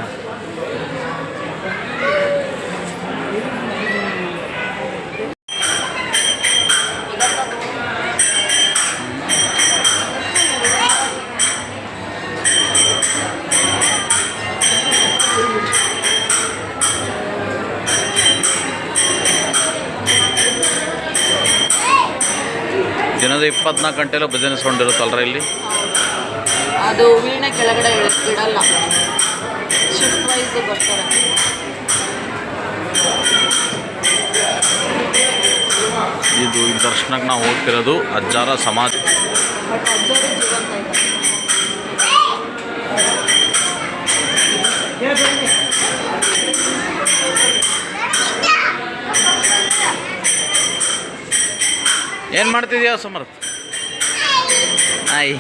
ದಿನದ 24 ಗಂಟೆಲೂ ಭಜನೆ ಸೌಂಡ್ ಇರುತ್ತಲ್ರ ಇಲ್ಲಿ. ಅದು ವೀಣೆ ಕೆಳಗಡೆ ಇಡಲ್ಲ, ಶಿಫ್ಟ್ ವೈಸ್ ಬರ್ತಾರೆ. ಇದು ದರ್ಶನಕ್ಕೆ ನಾವು ಹೋಗ್ತಿರೋದು ಅಜ್ಜಾರ ಸಮಾಧಿ. ಬಟ್ ಅಜ್ಜರು ಜೀವಂತ ಏನು ಮಾಡ್ತಿದ್ಯಾ ಸಮರ್ಥ? ಆಯ್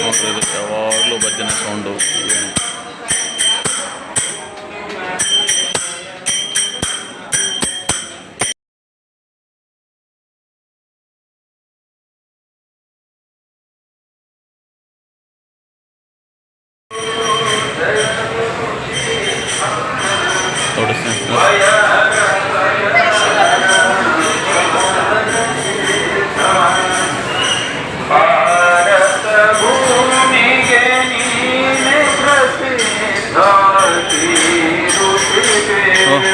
ನೋಡ್ರಿ ಇದು ಯಾವಾಗಲೂ ಭಜನೆ ಸೌಂಡು. ನೋಡಿ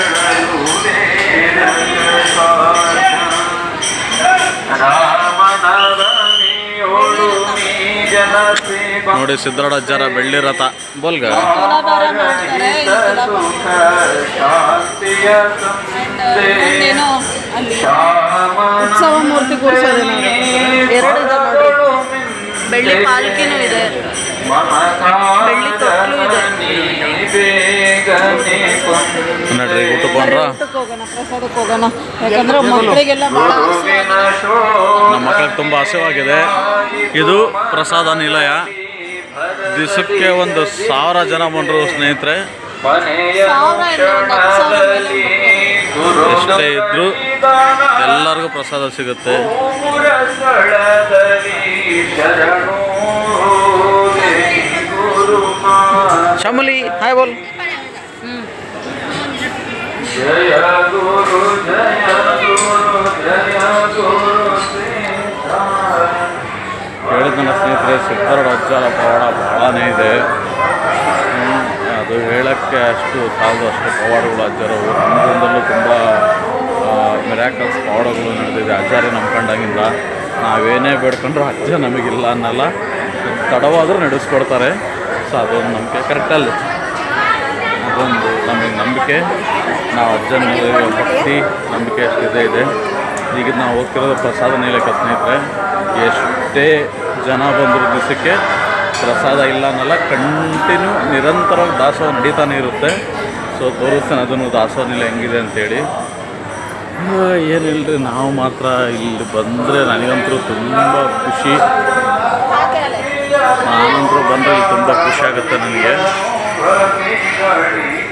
ನೋಡಿ ಸಿದ್ಧರಾಡ ಅಜ್ಜಾರ ಬೆಳ್ಳಿ ರಥ ಬೋಲ್ಗ ಉತ್ಸವ ಮೂರ್ತಿ ಕೂರಿಸೋದಿಲ್ಲ. 2 ಇದೆ ನೋಡ್ರಿ, ಬೆಳ್ಳಿ ಪಾಲ್ಕಿನೂ ಇದೆ, ಬೆಳ್ಳಿ ತೊಟ್ಲು ಇದೆ. ನೋಡ್ರಿ ಊಟಕ್ಕೆ ಬಂದ್ರ ಹೋಗೋಣ, ಪ್ರಸಾದಕ್ಕೆ ಹೋಗೋಣ. ಯಾಕಂದ್ರೆ ಮಕ್ಕಳಿಗೆಲ್ಲ ಭಾಳ ನಮ್ಮ ಮಕ್ಕಳಿಗೆ ತುಂಬ ಆಸೆವಾಗಿದೆ. ಇದು ಪ್ರಸಾದ ನಿಲಯ. ದಿವಸಕ್ಕೆ 1,000 ಜನ ಬಂದರು ಸ್ನೇಹಿತರೆ. ಎಷ್ಟೇ ಇದ್ರು ಎಲ್ಲರಿಗೂ ಪ್ರಸಾದ ಸಿಗುತ್ತೆ. ಶಮಲಿ ಹಾಯ್ ಬೋಲ್. ಜಯ ಗುರು ಜಯ ಗುರು ಜಯ ಗುರು ಹೇಳಿದ ಸ್ನೇಹಿತರೆ, ಸಿದ್ಧರಾಡ ಅಜ್ಜಾರ ಪವಾಡ ಭಾಳನೇ ಇದೆ. ಅದು ಹೇಳೋಕ್ಕೆ ಅಷ್ಟು ಸಾಲದಷ್ಟು ಪವಾಡಗಳು ಅಜ್ಜರವು. ನಮ್ಮದೊಂದಲ್ಲೂ ತುಂಬ ಮಿರಾಕಲ್ಸ್ ಪವಾಡಗಳು ನಡೆದಿದೆ. ಅಜ್ಜಾರೇ ನಂಬ್ಕೊಂಡಾಗಿಂದ ನಾವೇನೇ ಬೇಡ್ಕೊಂಡ್ರು ಅಜ್ಜ ನಮಗಿಲ್ಲ ಅನ್ನಲ್ಲ, ತಡವಾದರೂ ನಡೆಸ್ಕೊಡ್ತಾರೆ. ಸೊ ಅದೊಂದು ನಂಬಿಕೆ ಕರೆಕ್ಟಲ್ಲಿ, ಅದೊಂದು ನಮಗೆ ನಂಬಿಕೆ. ನಾವು ಅಜ್ಜನ ಮೇಲೆ ಭಕ್ತಿ ನಂಬಿಕೆ ಅಷ್ಟಿದೆ ಇದೆ. ಈಗ ನಾವು ಹೋಗ್ತಿರೋದು ಪ್ರಸಾದ ನೀಲಕ್ಕೆ ಸ್ನೇಹಿತರೆ. ಎಷ್ಟೇ ಜನ ಬಂದರೂ ದಿವಸಕ್ಕೆ ಪ್ರಸಾದ ಇಲ್ಲ ಅನ್ನಲ್ಲ, ಕಂಟಿನ್ಯೂ ನಿರಂತರವಾಗಿ ದಾಸೋಹ ನಡೀತಾನೆ ಇರುತ್ತೆ. ಸೊ ತೋರಿಸ್ತೇನೆ ಅದನ್ನು ದಾಸೋಹ ನೀಲ ಹೆಂಗಿದೆ ಅಂತೇಳಿ. ಏನಿಲ್ಲರಿ, ನಾವು ಮಾತ್ರ ಇಲ್ಲಿ ಬಂದರೆ ನನಗಂತೂ ತುಂಬ ಖುಷಿ. ನಾನಂತರೂ ಬಂದರೆ ಇಲ್ಲಿ ತುಂಬ ಖುಷಿ ಆಗುತ್ತೆ ನನಗೆ.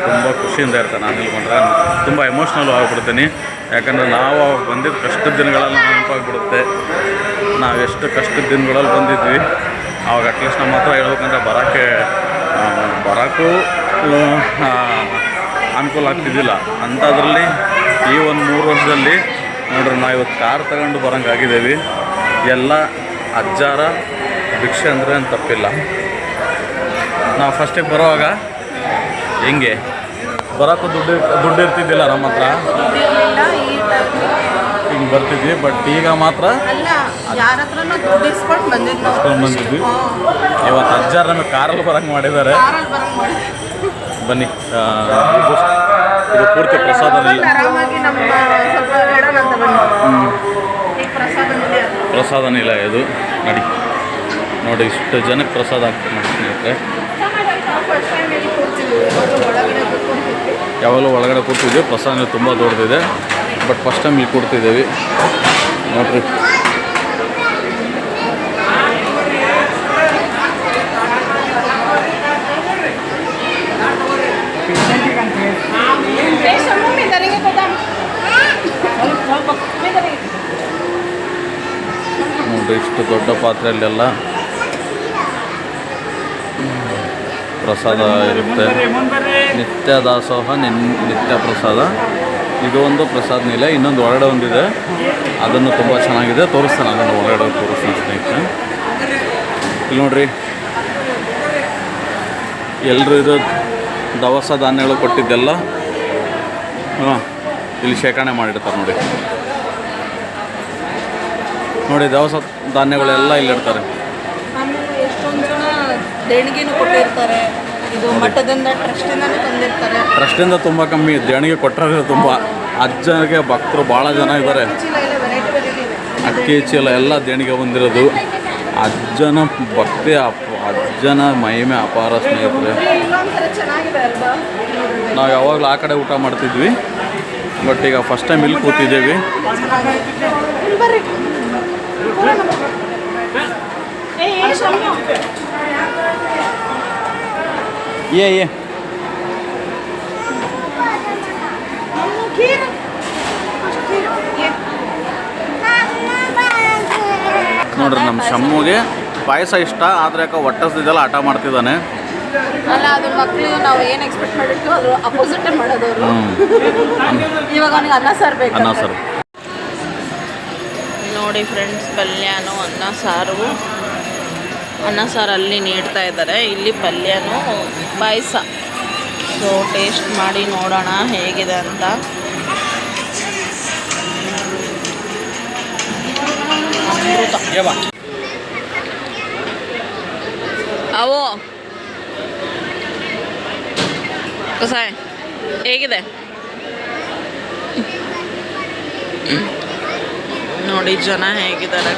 ತುಂಬ ಖುಷಿಯಿಂದ ಇರ್ತಾನೆ. ನಾನು ಇಲ್ಲಿ ಬಂದರೆ ತುಂಬ ಎಮೋಷ್ನಲ್ ಆಗಿಬಿಡ್ತೀನಿ. ಯಾಕಂದರೆ ನಾವು ಅವಾಗ ಬಂದಿದ್ದ ಕಷ್ಟದ ದಿನಗಳೆಲ್ಲ ನೆನಪಾಗ್ಬಿಡುತ್ತೆ. ನಾವು ಎಷ್ಟು ಕಷ್ಟದ ದಿನಗಳಲ್ಲಿ ಬಂದಿದ್ವಿ. ಅವಾಗ ಅಟ್ಲೀಸ್ಟ್ ನಮ್ಮ ಹತ್ರ ಹೇಳ್ಬೇಕಂದ್ರೆ ಬರೋಕ್ಕೂ ಅನುಕೂಲ ಆಗ್ತಿದ್ದಿಲ್ಲ. ಅಂಥದ್ರಲ್ಲಿ ಈ ಒಂದು 3 ವರ್ಷದಲ್ಲಿ ನೋಡ್ರಿ ನಾವು ಇವತ್ತು ಕಾರ್ ತಗೊಂಡು ಬರೋಂಗಾಗಿದ್ದೇವೆ. ಎಲ್ಲ ಅಜ್ಜಾರ ಭಿಕ್ಷೆ ಅಂದರೆ ಏನು ತಪ್ಪಿಲ್ಲ. ನಾವು ಫಸ್ಟಿಗೆ ಬರೋವಾಗ ಹೆಂಗೆ ಬರೋಕ್ಕೂ ದುಡ್ಡು ಇರ್ತಿದ್ದಿಲ್ಲ ನಮ್ಮ ಹತ್ರ, ಹಿಂಗೆ ಬರ್ತಿದ್ವಿ. ಬಟ್ ಈಗ ಮಾತ್ರ ಬಂದಿದ್ವಿ. ಇವತ್ತು ಅಜ್ಜಾರ ನಮಗೆ ಕಾರಲ್ಲಿ ಬರೋಂಗೆ ಮಾಡಿದ್ದಾರೆ. ಬನ್ನಿ, ಇದು ಪೂರ್ತಿ ಪ್ರಸಾದ ಪ್ರಸಾದ ನಿಲಯ ಇದು. ನೋಡಿ ಇಷ್ಟು ಜನಕ್ಕೆ ಪ್ರಸಾದ ಆಗ್ತದೆ ನೋಡಿ ಸ್ನೇಹಿತರೆ. ಯಾವಾಗಲೂ ಒಳಗಡೆ ಕೂರ್ತಿದ್ವಿ. ಪ್ರಸಾದ ತುಂಬ ದೊಡ್ಡದಿದೆ. ಬಟ್ ಫಸ್ಟ್ ಟೈಮ್ ಇಲ್ಲಿ ಕೂಡ್ತಿದ್ದೀವಿ ನೋಡ್ರಿ. ನೋಡ್ರಿ ಇಷ್ಟು ದೊಡ್ಡ ಪಾತ್ರೆಯಲ್ಲೆಲ್ಲ ಪ್ರಸಾದ ಇರುತ್ತೆ. ನಿತ್ಯ ದಾಸೋಹ ನಿತ್ಯ ಪ್ರಸಾದ. ಇದು ಒಂದು ಪ್ರಸಾದ ನಿಲಯ. ಇನ್ನೊಂದು ಹೊರಗಡೆ ಒಂದಿದೆ, ಅದನ್ನು ತುಂಬ ಚೆನ್ನಾಗಿದೆ. ತೋರಿಸ್ತಾನೆ, ಅದನ್ನು ಹೊರಗಡೆ ತೋರಿಸ್ತಾನೆ ಸ್ನೇಹಿತರೆ. ಇಲ್ಲಿ ನೋಡ್ರಿ, ಎಲ್ಲರೂ ಇದು ದವಸ ಧಾನ್ಯಗಳು ಕೊಟ್ಟಿದ್ದೆಲ್ಲ ಇಲ್ಲಿ ಶೇಖರಣೆ ಮಾಡಿರ್ತಾರೆ ನೋಡಿ. ನೋಡಿ ದವಸ ಧಾನ್ಯಗಳೆಲ್ಲ ಇಲ್ಲಿರ್ತಾರೆ. ಎಷ್ಟೊಂದು ಜನ ದೇಣಿಗೆನೂ ಕೊಟ್ಟಿರ್ತಾರೆ. ಇದು ಮಠದಿಂದ ಟ್ರಸ್ಟಿಂದನೇ ತಂದಿರ್ತಾರೆ. ಟ್ರಸ್ಟಿಂದ ತುಂಬ ಕಮ್ಮಿ, ದೇಣಿಗೆ ಕೊಟ್ಟರೆ ತುಂಬ. ಅಜ್ಜನಿಗೆ ಭಕ್ತರು ಭಾಳ ಜನ ಇದ್ದಾರೆ. ಅಕ್ಕಿ ಚೀಲ ಎಲ್ಲ ದೇಣಿಗೆ ಬಂದಿರೋದು. ಅಜ್ಜನ ಭಕ್ತಿ, ಅಜ್ಜನ ಮಹಿಮೆ ಅಪಾರ ಸ್ನೇಹಿತರೆ. ನಾವು ಯಾವಾಗಲೂ ಆ ಕಡೆ ಊಟ ಮಾಡ್ತಿದ್ವಿ. ಬಟ್ ಈಗ ಫಸ್ಟ್ ಟೈಮ್ ಇಲ್ಲಿ ಕೂತಿದ್ದೀವಿ. ಏ ನೋಡ್ರಿ, ನಮ್ಮ ಶಮ್ಮುಗೆ ಪಾಯಸ ಇಷ್ಟ. ಆದರೆ ಯಾಕೆ ಒಟ್ಟಿಸ್ದಿದ್ದೆಲ್ಲ ಆಟ ಮಾಡ್ತಿದ್ದಾನೆ. ಅಲ್ಲ, ಅದು ಮಕ್ಕಳು ನಾವು ಏನು ಎಕ್ಸ್ಪೆಕ್ಟ್ ಮಾಡಿರ್ತೀವೋ ಅದು ಅಪೋಸಿಟ್ ಮಾಡೋದವರು. ಇವಾಗ ಅವನಿಗೆ ಅನ್ನ ಸಾರು ಬೇಕು. ಅನ್ನ ಸಾರು ನೋಡಿ ಫ್ರೆಂಡ್ಸ್, ಪಲ್ಯನೂ ಅನ್ನ ಸಾರು ಅಲ್ಲಿ ನೀಡ್ತಾ ಇದ್ದಾರೆ. ಇಲ್ಲಿ ಪಲ್ಯನೂ ಪಾಯಸ. ಸೊ ಟೇಸ್ಟ್ ಮಾಡಿ ನೋಡೋಣ ಹೇಗಿದೆ ಅಂತ. ಅವೋ ಕಸಾಯ ಹೇಗಿದೆ ನೋಡಿ, ಜನ ಹೇಗಿದ್ದಾರೆ.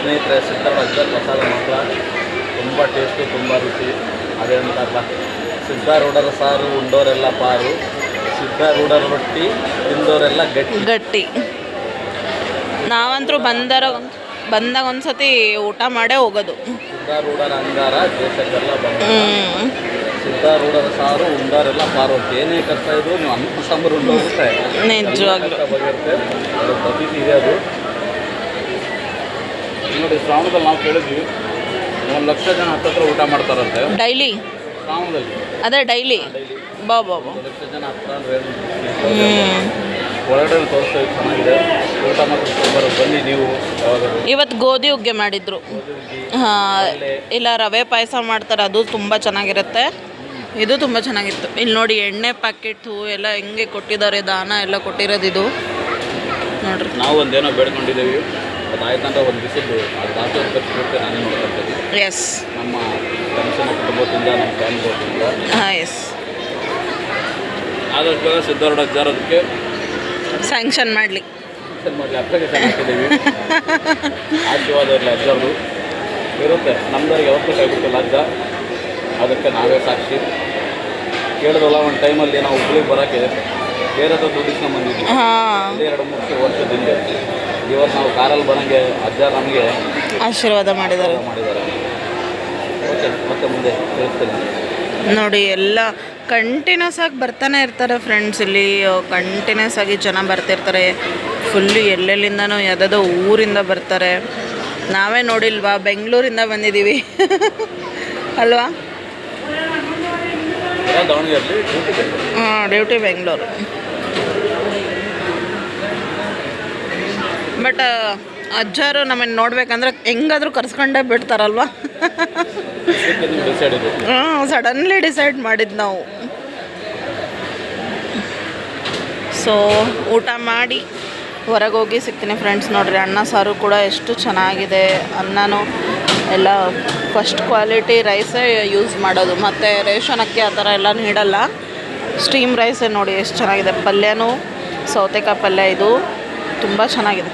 ಸ್ನೇಹಿತರೆ, ಸಿದ್ದಾರೂಢ ಅಜ್ಜರ ಪ್ರಸಾದ ಮಾತ್ರ ತುಂಬ ಟೇಸ್ಟು, ತುಂಬ ರುಚಿ. ಅದೇ ಅಂತಾರಲ್ಲ, ಸಿದ್ದಾರೂಢರ ಸಾರು ಉಂಡೋರೆಲ್ಲ ಪಾರು, ಸಿದ್ದಾರೂಢರ ರೊಟ್ಟಿ ತಿಂದೋರೆಲ್ಲ ಗಟ್ಟಿ. ನಾವಂತರೂ ಬಂದಾಗ ಒಂದ್ಸತಿ ಊಟ ಮಾಡೇ ಹೋಗೋದು. ಸಿದ್ದಾರೂಢರ ಅಂಗಾರ ದೇಶಕ್ಕೆಲ್ಲ ಬಂದ, ಸಿದ್ದಾರೂಢರ ಸಾರು ಉಂಡೋರೆಲ್ಲ ಪಾರು. ಏನೇ ಕಷ್ಟ ಇದ್ರು ನೀವು ಅನ್ನ ಸಾಂಬಾರು ಉಂಡೋಗುತ್ತೆ, ನಿಜವಾಗ್ಲೂ ಬಗೆಯುತ್ತೆ. ಅದು ಪ್ರತೀತಿ ಇದೆ. ಅದು ನೋಡಿ, ಶ್ರಾವಣದಲ್ಲಿ ನಾವು ಕೇಳಿದ್ವಿ 1 ಲಕ್ಷ ಜನ ಹತ್ತತ್ರ ಊಟ ಮಾಡ್ತಾರಂತೆ ಡೈಲಿ. ಶ್ರಾವಣದಲ್ಲಿ ಅದೇ ಡೈಲಿ. ಬಾ 1 ಲಕ್ಷ ಜನ ಹತ್ರ ಅಂದರೆ ಒಳಗಡೆ ತೋರಿಸ್ತಾ ಚೆನ್ನಾಗಿದೆ. ಊಟ ಮಾತ್ರ ಬನ್ನಿ ನೀವು ಯಾವಾಗಾದ್ರು. ಇವತ್ತು ಗೋಧಿ ಹುಗ್ಗೆ ಮಾಡಿದ್ರು. ಹಾಂ, ಇಲ್ಲ ರವೆ ಪಾಯಸ ಮಾಡ್ತಾರೆ, ಅದು ತುಂಬ ಚೆನ್ನಾಗಿರುತ್ತೆ. ಇದು ತುಂಬ ಚೆನ್ನಾಗಿತ್ತು. ಇಲ್ಲಿ ನೋಡಿ, ಎಣ್ಣೆ ಪ್ಯಾಕೆಟು ಎಲ್ಲ ಹೆಂಗೆ ಕೊಟ್ಟಿದ್ದಾರೆ, ದಾನ ಎಲ್ಲ ಕೊಟ್ಟಿರೋದು ಇದು ನೋಡ್ರಿ. ನಾವು ಒಂದೇನೋ ಬೇಡ್ಕೊಂಡಿದ್ದೀವಿ, ಅದು ಆಯ್ತಂದ್ರೆ ಒಂದು ದಿವಸದ್ದು ಅದು ದಾಖಲೆ ಖರ್ಚು ನಾನೇ ನೋಡ್ಕೊಳ್ತೀವಿ. ಎಸ್, ನಮ್ಮ ಕನಸಿನ ಕುಟುಂಬದಿಂದ, ನಮ್ಮ ಫ್ಯಾಮಿಲಿಯಿಂದ. ಹಾಂ, ಎಸ್. ಆದಷ್ಟು ಬೇಗ ಸಿದ್ದಾರೂಢ ಅಜ್ಜಾರ್ ಅದಕ್ಕೆ ಸ್ಯಾಂಕ್ಷನ್ ಮಾಡಲಿ ಅಪ್ಲಿಕೇಶನ್ ಹಾಕಿದ್ದೀವಿ. ಆಶೀರ್ವಾದ ಇರಲಿ ಅಜ್ಜಾರ್ದು ಇರುತ್ತೆ. ನಮ್ದವ್ರಿಗೆ ಯಾವತ್ತೂ ಕೈ ಬಿಟ್ಟಿಲ್ಲ ಅಜ್ಜ, ಅದಕ್ಕೆ ನಾವೇ ಸಾಕ್ಷಿ. ಕೇಳಿದ್ರಲ್ಲ, ಒಂದು ಟೈಮಲ್ಲಿ ನಾವು ಹುಬ್ಳಿಗೆ ಬರೋಕ್ಕೆ ಬೇರೆ ದುಡ್ಡು ಇಸ್ಕೊಂಡ್ ಬಂದಿದ್ವಿ ಹಾಂ 2-3 ವರ್ಷದಿಂದ. ಇವತ್ತು ನಾವು ಕಾರಲ್ಲಿ ಬರೋಂಗೆ ಅಜ್ಜ ನಮಗೆ ಆಶೀರ್ವಾದ ಮಾಡಿದ್ದಾರೆ. ಮಾಡಿದ್ದಾರೆ. ಓಕೆ, ಮತ್ತೆ ಮುಂದೆ ತಿಳಿಸ್ತೇನೆ. ನೋಡಿ ಎಲ್ಲ ಕಂಟಿನ್ಯೂಸ್ ಆಗಿ ಬರ್ತಾನೆ ಇರ್ತಾರೆ ಫ್ರೆಂಡ್ಸ್. ಇಲ್ಲಿ ಕಂಟಿನ್ಯೂಸ್ ಆಗಿ ಜನ ಬರ್ತಿರ್ತಾರೆ. ಫುಲ್ಲು ಎಲ್ಲೆಲ್ಲಿಂದನೂ ಯಾವುದಾದ್ರು ಊರಿಂದ ಬರ್ತಾರೆ. ನಾವೇ ನೋಡಿಲ್ವಾ, ಬೆಂಗಳೂರಿಂದ ಬಂದಿದ್ದೀವಿ ಅಲ್ವಾ? ದಾವಣಗೆರೆಯಲ್ಲಿ ಹಾಂ, ಡ್ಯೂಟಿ ಬೆಂಗಳೂರು. ಬಟ್ ಅಜ್ಜಾರು ನಮ್ಮನ್ನು ನೋಡ್ಬೇಕಂದ್ರೆ ಹೆಂಗಾದ್ರೂ ಕರ್ಸ್ಕೊಂಡೇ ಬಿಡ್ತಾರಲ್ವ. ಹಾಂ, ಸಡನ್ಲಿ ಡಿಸೈಡ್ ಮಾಡಿದ್ದು ನಾವು. ಸೊ ಊಟ ಮಾಡಿ ಹೊರಗೆ ಹೋಗಿ ಸಿಗ್ತೀನಿ ಫ್ರೆಂಡ್ಸ್. ನೋಡಿರಿ, ಅನ್ನ ಸಾರು ಕೂಡ ಎಷ್ಟು ಚೆನ್ನಾಗಿದೆ. ಅನ್ನನೂ ಎಲ್ಲ ಫಸ್ಟ್ ಕ್ವಾಲಿಟಿ ರೈಸೇ ಯೂಸ್ ಮಾಡೋದು, ಮತ್ತು ರೇಷನ್ ಅಕ್ಕಿ ಆ ಥರ ಎಲ್ಲ ನೀಡಲ್ಲ. ಸ್ಟೀಮ್ ರೈಸೇ ನೋಡಿ ಎಷ್ಟು ಚೆನ್ನಾಗಿದೆ. ಪಲ್ಯನೂ ಸೌತೆಕಾಯಿ ಪಲ್ಯ, ಇದು ತುಂಬ ಚೆನ್ನಾಗಿದೆ.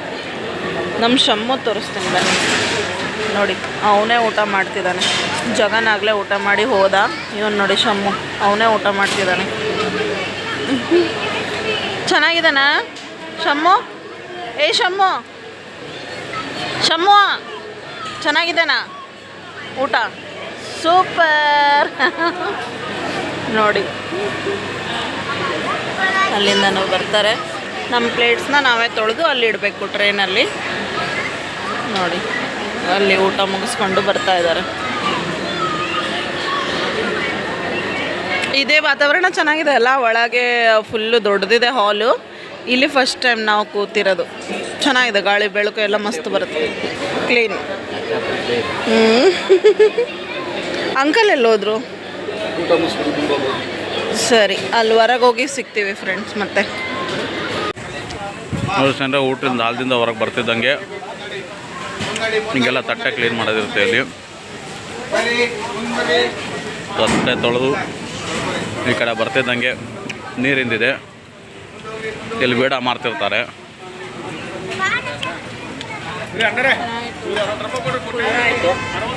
ನಮ್ಮ ಶಮ್ಮು ತೋರಿಸ್ತೀನಿ ಬನ್ನಿ. ನೋಡಿ, ಅವನೇ ಊಟ ಮಾಡ್ತಿದ್ದಾನೆ. ಜಗನಾಗಲೇ ಊಟ ಮಾಡಿ ಹೋದ. ಇವನು ನೋಡಿ ಶಮ್ಮು, ಅವನೇ ಊಟ ಮಾಡ್ತಿದ್ದಾನೆ. ಚೆನ್ನಾಗಿದ್ದಾನಾ ಶಮ್ಮು? ಶಮ್ಮು, ಶಮ್ಮು ಚೆನ್ನಾಗಿದ್ದಾನಾ ಊಟ? ಸೂಪರ್ ನೋಡಿ, ಅಲ್ಲಿಂದ ನಾವು ಬರ್ತಾರೆ. ನಮ್ಮ ಪ್ಲೇಟ್ಸ್ನ ನಾವೇ ತೊಳೆದು ಅಲ್ಲಿ ಇಡಬೇಕು ಟ್ರೈನಲ್ಲಿ. ನೋಡಿ, ಅಲ್ಲಿ ಊಟ ಮುಗಿಸ್ಕೊಂಡು ಬರ್ತಾ ಇದ್ದಾರೆ. ಇದೇ ವಾತಾವರಣ ಚೆನ್ನಾಗಿದೆ ಅಲ್ಲ, ಒಳಗೆ ಫುಲ್ಲು ದೊಡ್ಡದಿದೆ ಹಾಲು. ಇಲ್ಲಿ ಫಸ್ಟ್ ಟೈಮ್ ನಾವು ಕೂತಿರೋದು. ಚೆನ್ನಾಗಿದೆ, ಗಾಳಿ ಬೆಳಕು ಎಲ್ಲ ಮಸ್ತ್ ಬರುತ್ತೆ, ಕ್ಲೀನ್. ಅಂಕಲ್ ಎಲ್ಲೋದ್ರು? ಸರಿ, ಅಲ್ಲಿ ಹೊರಗೆ ಹೋಗಿ ಸಿಗ್ತೀವಿ ಫ್ರೆಂಡ್ಸ್ ಮತ್ತೆ. ನೋಡಿ ಸ್ನೇಹಿತರೆ, ಊಟದಿಂದ ಹಾಲದಿಂದ ಹೊರಗೆ ಬರ್ತಿದ್ದಂಗೆ ಹಿಂಗೆಲ್ಲ ತಟ್ಟೆ ಕ್ಲೀನ್ ಮಾಡೋದಿರುತ್ತೆ. ಇಲ್ಲಿ ತಟ್ಟೆ ತೊಳೆದು ಈ ಕಡೆ ಬರ್ತಿದ್ದಂಗೆ ನೀರಿಂದಿದೆ, ಇಲ್ಲಿ ಬೇಡ ಮಾರ್ತಿರ್ತಾರೆ.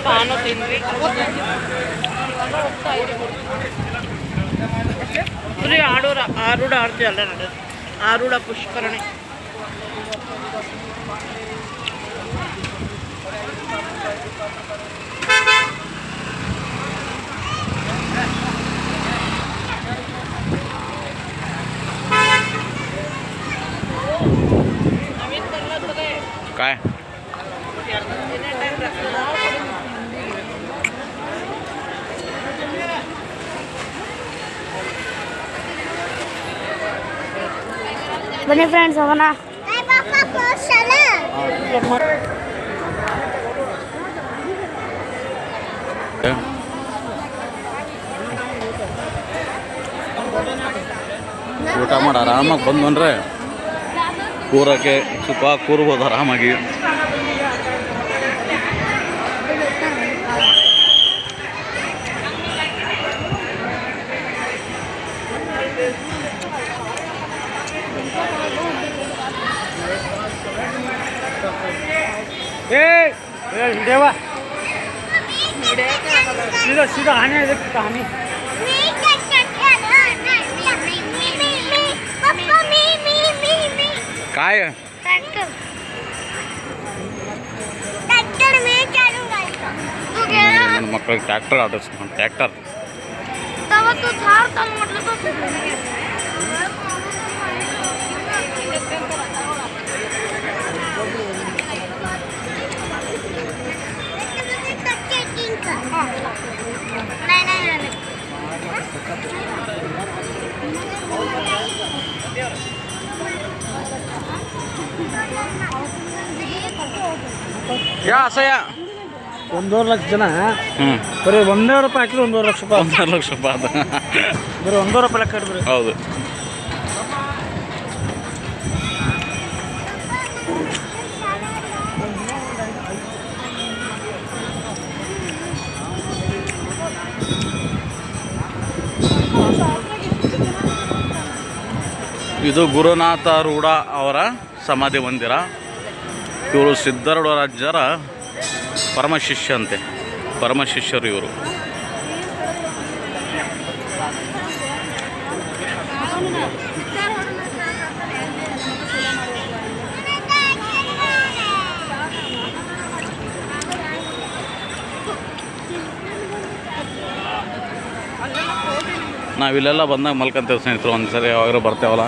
ಪಾನು ತಿಂದ್ವಿ. ಆರೂಢ ಆರತಿ ಅಲ್ಲ ನಡೆಯೋದು, ಆರೂಢ ಪುಷ್ಕರಣಿ. काय ಬನ್ನಿ ಫ್ರೆಂಡ್ಸ್ ಹೋಗೋಣ. ಊಟ ಮಾಡಿ ಆರಾಮಾಗಿ ಬಂದ್ಬಂದ್ರೆ ಕೂರಕ್ಕೆ ಸುಖ ಕೂರ್ಬೋದು ಆರಾಮಾಗಿ. देवा सीधा सीधा आने कहानी काय ನನ್ನ ಮಕ್ಕಳಿಗೆ ಟ್ರ್ಯಾಕ್ಟರ್ ಆಡಿಸ್ಕೊಂಡು ಟ್ರ್ಯಾಕ್ಟರ್ ಯಾ ಅಸಹ್ಯ. 1.5 ಲಕ್ಷ ಜನ ಬರೀ 1,000 ರೂಪಾಯಿ ಹಾಕಿದ್ರೆ 1,2 ಲಕ್ಷ ರೂಪಾಯಿ. 1,2 ಲಕ್ಷ ರೂಪಾಯಿ ಅದು ಬರೀ 1,2 ರೂಪಾಯಿ ಲೆಕ್ಕ ಇಡ್ರಿ. ಹೌದು. ಇದು ಗುರುನಾಥ ರೂಢ ಅವರ ಸಮಾಧಿ ಮಂದಿರ. ಇವರು ಸಿದ್ಧಾರೂಢರಾಜರ ಪರಮಶಿಷ್ಯ ಅಂತೆ, ಪರಮಶಿಷ್ಯರು ಇವರು. ನಾವಿಲ್ಲೆಲ್ಲ ಬಂದಾಗ ಮಲ್ಕೊಂತೇವೆ ಸ್ನೇಹಿತರು, ಒಂದು ಸರಿ ಯಾವಾಗಾರು ಬರ್ತೇವಲ್ಲ.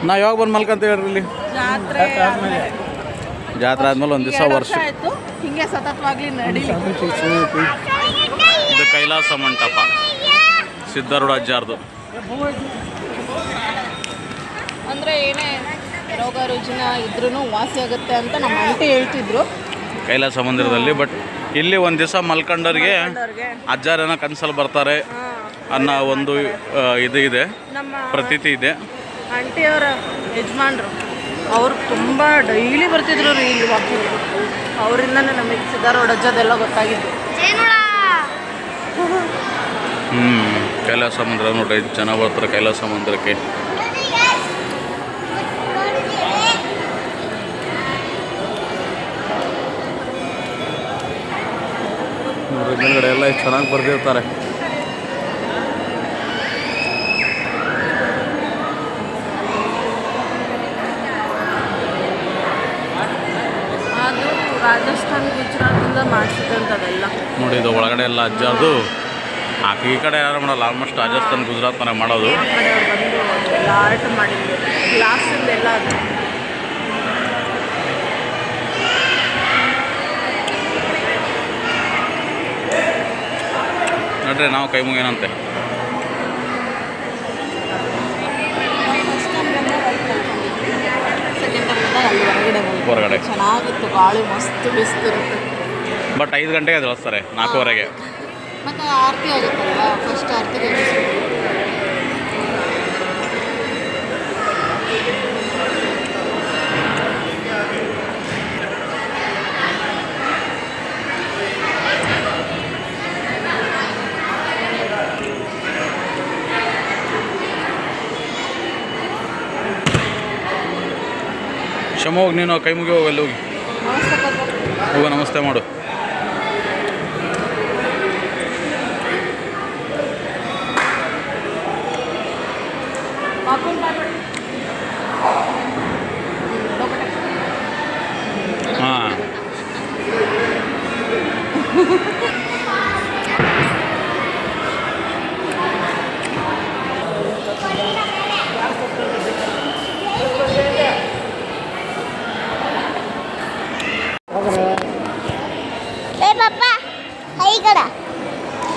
ನಾವು ಯಾವಾಗ ಬಂದು ಮಲ್ಕೊಂತೇವೆ ಹೇಳ್ರಿ ಇಲ್ಲಿ? ಜಾತ್ರೆ ಆದ್ಮೇಲೆ ಒಂದು ದಿವಸ ವರ್ಷ ಹಿಂಗೆ ಸತತವಾಗ್ಲಿ ನಡೀಲಿ. ಇದು ಕೈಲಾಸ ಮಂಟಪ, ಸಿದ್ಧಾರೂಢ ಅಜ್ಜಾರ್ದು. ಅಂದರೆ ಏನೇ ರೋಗ ರುಜಿನ ಇದ್ರೂ ವಾಸಿ ಆಗುತ್ತೆ ಅಂತ ನಮ್ಮ ಆಂಟಿ ಹೇಳ್ತಿದ್ರು ಕೈಲಾಸ ಮಂದಿರದಲ್ಲಿ. ಬಟ್ ಇಲ್ಲಿ ಒಂದು ದಿವಸ ಮಲ್ಕೊಂಡವ್ರಿಗೆ ಅಜ್ಜಾರೇನೋ ಕನ್ಸಲ್ಲಿ ಬರ್ತಾರೆ ಅನ್ನೋ ಒಂದು ಇದು ಇದೆ, ನಮ್ಮ ಪ್ರತೀತಿ ಇದೆ. ಆಂಟಿಯವರ ಯಜಮಾನ್ರು ಅವರು ತುಂಬ ಡೈಲಿ ಬರ್ತಿದ್ರು ರೀ ಇಲ್ಲಿ ವಾಕಿಂಗ್. ಅವರಿಂದನೇ ನಮಗೆ ಸಿದ್ಧಾರೂಢ ಅಜ್ಜದೆಲ್ಲ ಗೊತ್ತಾಗಿದ್ದು. ಕೈಲಾಸ ಮಂದಿರ ನೋಡ್ರಿ, ಜನ ಬರ್ತಾರೆ ಕೈಲಾಸ ಮಂದಿರಕ್ಕೆ. ನೋಡ್ರಿ ಮೇಲ್ಗಡೆ ಎಲ್ಲ ಚೆನ್ನಾಗಿ ಬರ್ದಿರ್ತಾರೆ. ಅದು ರಾಜಸ್ಥಾನ್ ಗುಜರಾತಿಂದ ಮಾಡಿಸಿದಂಥದ್ದೆಲ್ಲ ನೋಡಿ. ಇದು ಒಳಗಡೆ ಎಲ್ಲ ಅಜ್ಜಾರ್ದು. ಈ ಕಡೆ ಯಾರು ಮಾಡೋಲ್ಲ, ಆಲ್ಮೋಸ್ಟ್ ರಾಜಸ್ಥಾನ್ ಗುಜರಾತ್ ಮನೆ ಮಾಡೋದು. ಆ ಕಡೆ ಅವ್ರು ಬಂದು ಎಲ್ಲ ಆರ್ಟ್ ಮಾಡಿದ್ರು, ಗ್ಲಾಸಿಂದೆಲ್ಲ ಅದು. ನೋಡ್ರಿ ನಾವು ಕೈ ಮುಗಿನಂತೆ. ಸೆಕೆಂಡ್ ಟೈಮ್ ಅಲ್ಲಿ ಹೊರಗಡೆ ಚೆನ್ನಾಗಿತ್ತು, ಗಾಳಿ ಮಸ್ತ್ ಬೀಸ್ತಿರುತ್ತೆ. ಬಟ್ 5 ಗಂಟೆಗೆ ಎದ್ದೇಳಿಸ್ತಾರೆ, 4:15ಗೆ. ಮತ್ತು ಆರತಿ ಆಗುತ್ತಲ್ವ, ಫಸ್ಟ್ ಆರತಿಗೆ ಶಮ ಹೋಗಿ, ನೀನು ಕೈ ಮುಗಿ ಹೋಗಿ, ಅಲ್ಲಿ ಹೋಗಿ ಹೋಗ ನಮಸ್ತೆ ಮಾಡು. ಹಾಂ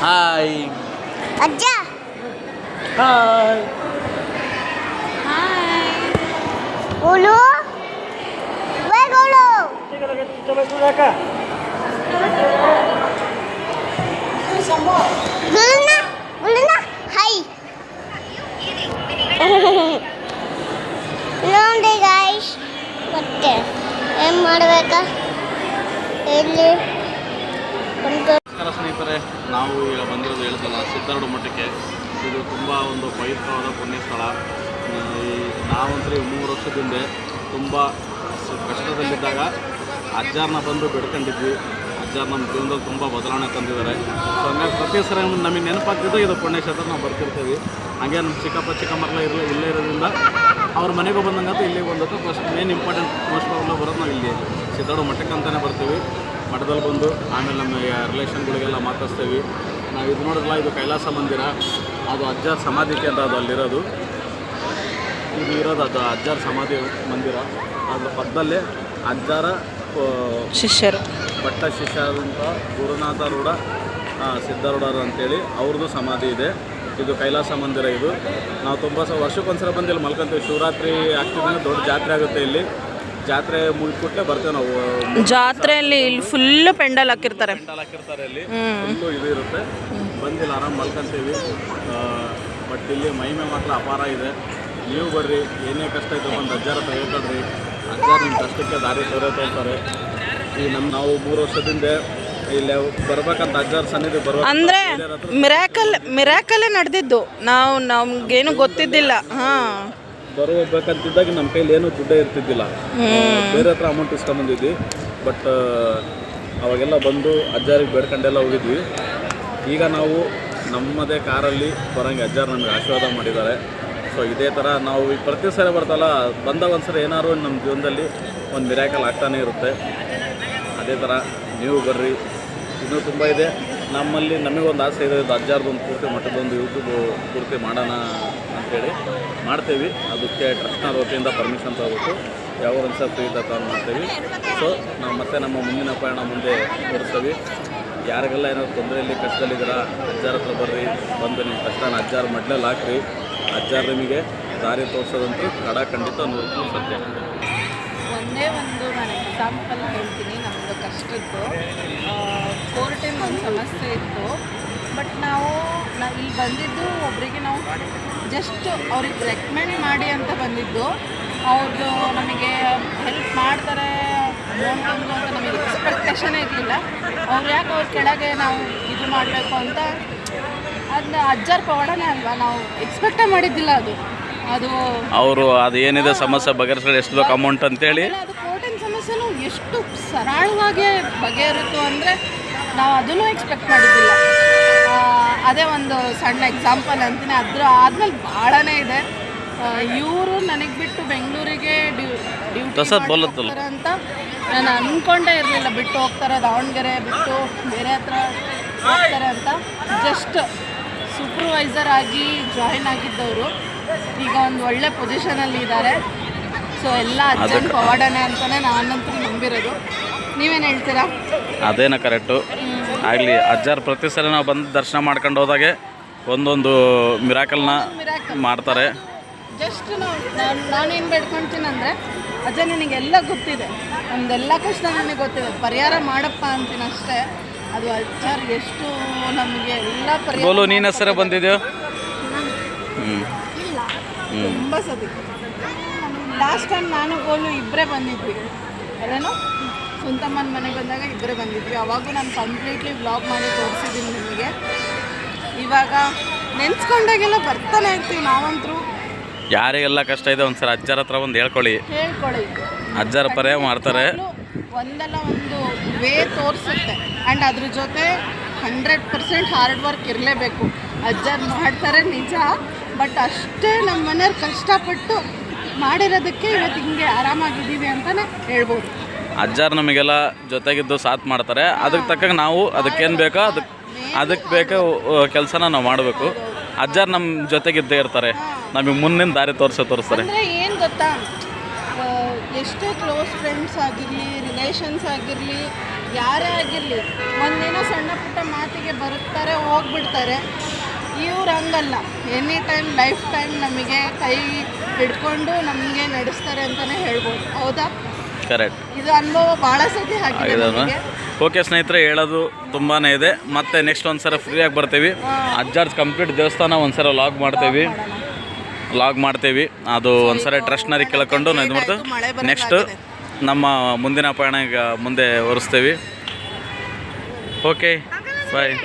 ಹಾಯ್ ಅಜ್ಜ ಓಲು ವೇಗೋಲು ಗುಲನ ಗುಲನ ಹೈ ನೋಡಿ ಗೈಸ್, ಮತ್ತೆ ಏನು ಮಾಡಬೇಕಾ ಇಲ್ಲಿ ನಮಸ್ಕಾರ ಸ್ನೇಹಿತರೆ, ನಾವು ಈಗ ಬಂದಿರೋದು ಹೇಳ್ತಲ್ಲ ಸಿದ್ಧಾರೂಢ ಮಠಕ್ಕೆ. ಇದು ತುಂಬ ಒಂದು ಪವಿತ್ರವಾದ ಪುಣ್ಯಸ್ಥಳ. ನಾವಂತೂ 3 ವರ್ಷದ ತುಂಬ ಕಷ್ಟದಲ್ಲಿದ್ದಾಗ ಅಜ್ಜಾರನ್ನ ಬಂದು ಬೇಡ್ಕೊಂಡಿದ್ವಿ. ಅಜ್ಜಾರ್ ನಮ್ಮ ಜೀವನದಲ್ಲಿ ತುಂಬ ಬದಲಾವಣೆ ತಂದಿದ್ದಾರೆ. ಸೊ ಹಂಗಾಗಿ ಪ್ರತಿ ಸರಿ ನಮಗೆ ನೆನಪಾಗ್ತಿದ್ದು ಇದು ಪುಣ್ಯಕ್ಷೇತ್ರ ನಾವು ಬರ್ತಿರ್ತೀವಿ. ಹಾಗೆ ನಮ್ಮ ಚಿಕ್ಕಪ್ಪ ಚಿಕ್ಕಮ್ಮರೆಲ್ಲ ಇಲ್ಲೇ ಇರೋದ್ರಿಂದ ಅವ್ರ ಮನೆಗೂ ಬಂದಂಗಂತೂ ಇಲ್ಲಿಗೆ ಬಂದದ್ದು first main important most problem ಬರೋದು ನಾವು ಇಲ್ಲಿ ಸಿದ್ಧಾರೂಢ ಮಠಕ್ಕೆ ಅಂತಲೇ ಬರ್ತೀವಿ. ಮಠದಲ್ಲಿ ಬಂದು ಆಮೇಲೆ ನಮ್ಮ ರಿಲೇಷನ್ಗಳಿಗೆಲ್ಲ ಮಾತಾಡ್ತೀವಿ. ನಾವು ಇದು ನೋಡಿದ್ರಲ್ಲ, ಇದು ಕೈಲಾಸ ಮಂದಿರ, ಅದು ಅಜ್ಜಾರ್ ಸಮಾಧಿ ಕೇಂದ್ರ, ಅದು ಅಲ್ಲಿರೋದು. ಇದು ಇರೋದು ಅದು ಅಜ್ಜಾರ್ ಸಮಾಧಿ ಮಂದಿರ. ಅದ್ರ ಪಕ್ಕದಲ್ಲೇ ಅಜ್ಜಾರ ಶಿಷ್ಯರು, ಭಟ್ಟ ಶಿಷ್ಯರಾದಂಥ ಗುರುನಾಥರೂಢ ಸಿದ್ಧಾರೂಢರು ಅಂತೇಳಿ ಅವ್ರದ್ದು ಸಮಾಧಿ ಇದೆ. ಇದು ಕೈಲಾಸ ಮಂದಿರ. ಇದು ನಾವು ತುಂಬ ವರ್ಷಕ್ಕೊಂದ್ಸಲ ಬಂದು ಇಲ್ಲಿ ಮಲ್ಕೊಂತೀವಿ. ಶಿವರಾತ್ರಿ ಆಗ್ತಿದ್ದಂಗೆ ದೊಡ್ಡ ಜಾತ್ರೆ ಆಗುತ್ತೆ ಇಲ್ಲಿ. ಜಾತ್ರೆ ಮುಗಿದ್ಬಿಟ್ಟೆ ಬರ್ತೇವೆ ನಾವು. ಜಾತ್ರೆಯಲ್ಲಿ ಇಲ್ಲಿ ಫುಲ್ಲು ಪೆಂಡಲ್ ಹಾಕಿರ್ತಾರೆ ಇಲ್ಲಿ ಫುಲ್ಲು ಇದು ಇರುತ್ತೆ. ಬಂದಿಲ್ಲ ಆರಾಮ್ ಮಲ್ಕೊಂತೀವಿ. ಬಟ್ ಇಲ್ಲಿ ಮಹಿಮೆ ಮಾತ್ರ ಅಪಾರ ಇದೆ. ನೀವು ಬರ್ರಿ, ಏನೇ ಕಷ್ಟ ಇದ್ದು ಒಂದು ಅಜ್ಜಾರ ಹತ್ರ ಹೇಳ್ಕೊಳ್ರಿ. ಅಜ್ಜಾರ ನಿಮ್ಮ ಕಷ್ಟಕ್ಕೆ ದಾರಿ ತೋರ್ತಾರೆ. ಈ ನಾವು 3 ವರ್ಷದಿಂದ ಇಲ್ಲಿ ಬರ್ಬೇಕಂತ ಅಜ್ಜಾರ ಸನ್ನಿಧಿ ಬರ್ಬೇಕು ಅಂದರೆ ಮಿರಾಕಲ್ಲೇ ನಡೆದಿದ್ದು. ನಮ್ಗೇನು ಗೊತ್ತಿದ್ದಿಲ್ಲ. ಬರಬೇಕಂತಿದ್ದಾಗ ನಮ್ಮ ಕೈಲಿ ಏನೂ ದುಡ್ಡೇ ಇರ್ತಿದ್ದಿಲ್ಲ. ಬೇರೆ ಹತ್ರ ಅಮೌಂಟ್ ಇಸ್ಕೊಂಬಂದಿದ್ವಿ. ಬಟ್ ಅವಾಗೆಲ್ಲ ಬಂದು ಅಜ್ಜಾರಿಗೆ ಬೇಡ್ಕೊಂಡೆಲ್ಲ ಹೋಗಿದ್ವಿ. ಈಗ ನಾವು ನಮ್ಮದೇ ಕಾರಲ್ಲಿ ಬರೋಂಗೆ ಅಜ್ಜಾರು ನಮಗೆ ಆಶೀರ್ವಾದ ಮಾಡಿದ್ದಾರೆ. ಸೊ ಇದೇ ಥರ ನಾವು ಈ ಪ್ರತಿ ಸರಿ ಬರ್ತಲ್ಲ, ಬಂದಾಗ ಒಂದು ಸರಿ ಏನಾದ್ರು ನಮ್ಮ ಜೀವನದಲ್ಲಿ ಒಂದು ಮಿರಾಕಲ್ ಆಗ್ತಾನೇ ಇರುತ್ತೆ. ಅದೇ ಥರ ನೀವು ಬರ್ರಿ. ಇನ್ನೂ ತುಂಬ ಇದೆ ನಮ್ಮಲ್ಲಿ. ನಮಗೊಂದು ಆಸೆ ಇದೆ, ಇದು ಅಜ್ಜಾರ್ದೊಂದು ಪೂರ್ತಿ ಮಠದೊಂದು ಯೂಟ್ಯೂಬ್ ಪೂರ್ತಿ ಮಾಡೋಣ ಅಂಥೇಳಿ ಮಾಡ್ತೇವೆ. ಅದಕ್ಕೆ ಟ್ರಸ್ಟ್ನವ್ರ ವತಿಯಿಂದ ಪರ್ಮಿಷನ್ ತಗೋಬೇಕು. ಯಾವ ಒಂದು ಸಲ ಫ್ರೀ ಇದ್ದಾಗ ಮಾಡ್ತೇವೆ. ಸೊ ನಾವು ಮತ್ತೆ ನಮ್ಮ ಮುಂದಿನ ಪಯಣ ಮುಂದೆ ತೋರಿಸ್ತೇವೆ. ಯಾರಿಗೆಲ್ಲ ಏನಾದ್ರು ತೊಂದರೆಯಲ್ಲಿ ಕಷ್ಟದಲ್ಲಿದ್ದೀರಾ ಅಜ್ಜಾರ ಹತ್ರ ಬರ್ರಿ. ಬಂದು ನಿಮ್ಮ ಕಷ್ಟನ ಅಜ್ಜಾರ ಮಡ್ಲಲ್ಲಿ ಹಾಕ್ರಿ. ಅಜ್ಜಾರ ನಿಮಗೆ ದಾರಿ ತೋರಿಸೋದಂತೂ ಖಂಡಿತ 100% ಸತ್ಯ. ಒಂದೇ ಒಂದು ನಾನು ಎಕ್ಸಾಂಪಲ್ ಹೇಳ್ತೀನಿ ನಮ್ಮದು ಕಷ್ಟದ್ದು. ಕೋರ್ಟಿನ ಒಂದು ಸಮಸ್ಯೆ ಇತ್ತು. ಬಟ್ ನಾವು ಇಲ್ಲಿ ಬಂದಿದ್ದು ಒಬ್ಬರಿಗೆ ನಾವು ಜಸ್ಟ್ ಅವ್ರಿಗೆ ರೆಕಮೆಂಡ್ ಮಾಡಿ ಅಂತ ಬಂದಿದ್ದು. ಅವ್ರದ್ದು ನಮಗೆ ಹೆಲ್ಪ್ ಮಾಡ್ತಾರೆ ಅಮೌಂಟ್ ಅಂತ ನಮಗೆ ಎಕ್ಸ್ಪೆಕ್ಟೇಷನೇ ಇರಲಿಲ್ಲ. ಅವ್ರು ಯಾಕೆ ಅವ್ರ ಕೆಳಗೆ ನಾವು ಇದು ಮಾಡಬೇಕು ಅಂತ ಅದನ್ನ ಅಜ್ಜಾರ ಪವಾಡನೇ ಅಲ್ವಾ, ನಾವು ಎಕ್ಸ್ಪೆಕ್ಟೇ ಮಾಡಿದ್ದಿಲ್ಲ. ಅದು ಅವರು ಅದು ಏನಿದೆ ಸಮಸ್ಯೆ ಬಗೆಹರಿಸಲು ಎಷ್ಟು ಬೇಕು ಅಮೌಂಟ್ ಅಂತೇಳಿ, ಅದು ಕೋರ್ಟಿನ ಸಮಸ್ಯೆನೂ ಎಷ್ಟು ಸರಳವಾಗಿ ಬಗೆಹರಿತು ಅಂದರೆ ನಾವು ಅದನ್ನು ಎಕ್ಸ್ಪೆಕ್ಟ್ ಮಾಡಿದ್ದಿಲ್ಲ. ಅದೇ ಒಂದು ಸಣ್ಣ ಎಕ್ಸಾಂಪಲ್ ಅಂತೀನಿ. ಆದ್ಮೇಲೆ ಭಾಳನೇ ಇದೆ. ಇವರು ನನಗೆ ಬಿಟ್ಟು ಬೆಂಗಳೂರಿಗೆ ಡ್ಯೂಟಿ ಅಂತ ನಾನು ಅಂದ್ಕೊಂಡೇ ಇರಲಿಲ್ಲ. ಬಿಟ್ಟು ಹೋಗ್ತಾರೆ, ದಾವಣಗೆರೆ ಬಿಟ್ಟು ಬೇರೆ ಹತ್ರ ಹೋಗ್ತಾರೆ ಅಂತ. ಜಸ್ಟ್ ಸೂಪರ್ವೈಸರ್ ಆಗಿ ಜಾಯಿನ್ ಆಗಿದ್ದವರು ಈಗ ಒಂದು ಒಳ್ಳೆ ಪೊಸಿಷನಲ್ಲಿ ಇದ್ದಾರೆ. ಸೊ ಎಲ್ಲ ಅಜ್ಜನ ಪವಾಡನೆ ಅಂತಲೇ ನಾನಂತೂ ನಂಬಿರೋದು. ನೀವೇನು ಹೇಳ್ತೀರಾ? ಅದೇನ ಕರೆಕ್ಟು ಆಗಲಿ. ಅಜ್ಜಾರು ಪ್ರತಿ ಸಲ ನಾವು ಬಂದು ದರ್ಶನ ಮಾಡ್ಕೊಂಡು ಹೋದಾಗೆ ಒಂದೊಂದು ಮಿರಾಕಲ್ನ ಮಾಡ್ತಾರೆ. ಜಸ್ಟ್ ನಾನೇನು ಬೇಡ್ಕೊಳ್ತೀನಿ ಅಂದರೆ, ಅಜ್ಜ ನಿನಗೆಲ್ಲ ಗೊತ್ತಿದೆ, ನಮ್ದೆಲ್ಲ ಕಷ್ಟ ನನಗೆ ಗೊತ್ತಿದೆ, ಪರಿಹಾರ ಮಾಡಪ್ಪ ಅಂತೀನಿ ಅಷ್ಟೇ. ಅದು ಅಜ್ಜಾರು ಎಷ್ಟು ನಮಗೆ ಎಲ್ಲ ಪರಿಹಾರ. ನೀನು ಹೆಸರೇ ಬಂದಿದೆಯೋ? ತುಂಬ ಸತಿ ಲಾಸ್ಟ್ ಟೈಮ್ ನಾನು ಗೋಲು ಇಬ್ಬರೇ ಬಂದಿದ್ವಿ. ಅದೇನೋ ಸ್ವಂತಮ್ಮನ ಮನೆಗೆ ಬಂದಾಗ ಇಬ್ಬರೇ ಬಂದಿದ್ವಿ. ಅವಾಗೂ ನಾನು ಕಂಪ್ಲೀಟ್ಲಿ ವ್ಲಾಗ್ ಮಾಡಿ ತೋರಿಸಿದ್ದೀನಿ ನಿಮಗೆ. ಇವಾಗ ನೆನೆಸ್ಕೊಂಡಾಗೆಲ್ಲ ಬರ್ತಾನೆ ಇರ್ತೀವಿ ನಾವಂತರೂ. ಯಾರಿಗೆಲ್ಲ ಕಷ್ಟ ಇದೆ ಒಂದ್ಸಲ ಅಜ್ಜಾರ ಹತ್ರ ಒಂದು ಹೇಳ್ಕೊಳ್ಳಿ. ಅಜ್ಜಾರ ಪರಿಹಾರ ಮಾಡ್ತಾರೆ. ಒಂದಲ್ಲ ಒಂದು ವೇ ತೋರಿಸುತ್ತೆ. ಆ್ಯಂಡ್ ಅದ್ರ ಜೊತೆ 100% ಹಾರ್ಡ್ ವರ್ಕ್ ಇರಲೇಬೇಕು. ಅಜ್ಜಾರು ಮಾಡ್ತಾರೆ ನಿಜ, ಬಟ್ ಅಷ್ಟೇ ನಮ್ಮ ಮನೆಯವ್ರು ಕಷ್ಟಪಟ್ಟು ಮಾಡಿರೋದಕ್ಕೆ ಇವತ್ತು ಹಿಂಗೆ ಆರಾಮಾಗಿದ್ದೀವಿ ಅಂತಲೇ ಹೇಳ್ಬೋದು. ಅಜ್ಜಾರು ನಮಗೆಲ್ಲ ಜೊತೆಗಿದ್ದು ಸಾಥ್ ಮಾಡ್ತಾರೆ. ಅದಕ್ಕೆ ತಕ್ಕಂಗೆ ನಾವು ಅದಕ್ಕೇನು ಬೇಕೋ ಅದಕ್ಕೆ ಬೇಕೋ ಕೆಲಸನ ನಾವು ಮಾಡಬೇಕು. ಅಜ್ಜಾರು ನಮ್ಮ ಜೊತೆಗಿದ್ದೇ ಇರ್ತಾರೆ, ನಮಗೆ ಮುಂದಿನ ದಾರಿ ತೋರಿಸ್ತಾರೆ. ಅಂದರೆ ಏನು ಗೊತ್ತಾ, ಎಷ್ಟೇ ಕ್ಲೋಸ್ ಫ್ರೆಂಡ್ಸ್ ಆಗಿರಲಿ, ರಿಲೇಷನ್ಸ್ ಆಗಿರಲಿ, ಯಾರೇ ಆಗಿರಲಿ, ಒಂದೇನೋ ಸಣ್ಣ ಪುಟ್ಟ ಮಾತಿಗೆ ಬರುತ್ತಾರೆ, ಹೋಗ್ಬಿಡ್ತಾರೆ. ಇವ್ರು ಹಂಗಲ್ಲ, ಎನಿ ಟೈಮ್ ಲೈಫ್ ಟೈಮ್ ನಮಗೆ ಕೈ ಹಿಡ್ಕೊಂಡು ನಮಗೆ ನಡೆಸ್ತಾರೆ ಅಂತಲೇ ಹೇಳ್ಬೋದು. ಹೌದಾ? ಕರೆಕ್ಟ್. ಇದು ಅನುಭವ ಭಾಳ ಸತಿ ಆಗಿದೆ. ಓಕೆ ಸ್ನೇಹಿತರೆ, ಹೇಳೋದು ತುಂಬಾ ಇದೆ. ಮತ್ತೆ ನೆಕ್ಸ್ಟ್ ಒಂದ್ಸಲ ಫ್ರೀಯಾಗಿ ಬರ್ತೀವಿ. ಅಜ್ಜಾರ್ಸ್ ಕಂಪ್ಲೀಟ್ ದೇವಸ್ಥಾನ ಒಂದ್ಸಲ ಲಾಗ್ ಮಾಡ್ತೀವಿ. ಅದು ಒಂದ್ಸಲ ಟ್ರಸ್ಟ್ನರಿಗೆ ಕೇಳ್ಕೊಂಡು ನಾವು ಇದು ಮಾಡ್ತೀವಿ. ನೆಕ್ಸ್ಟ್ ನಮ್ಮ ಮುಂದಿನ ಪಯಣ ಈಗ ಮುಂದೆ ಹೊರಿಸ್ತೀವಿ. Okay bye.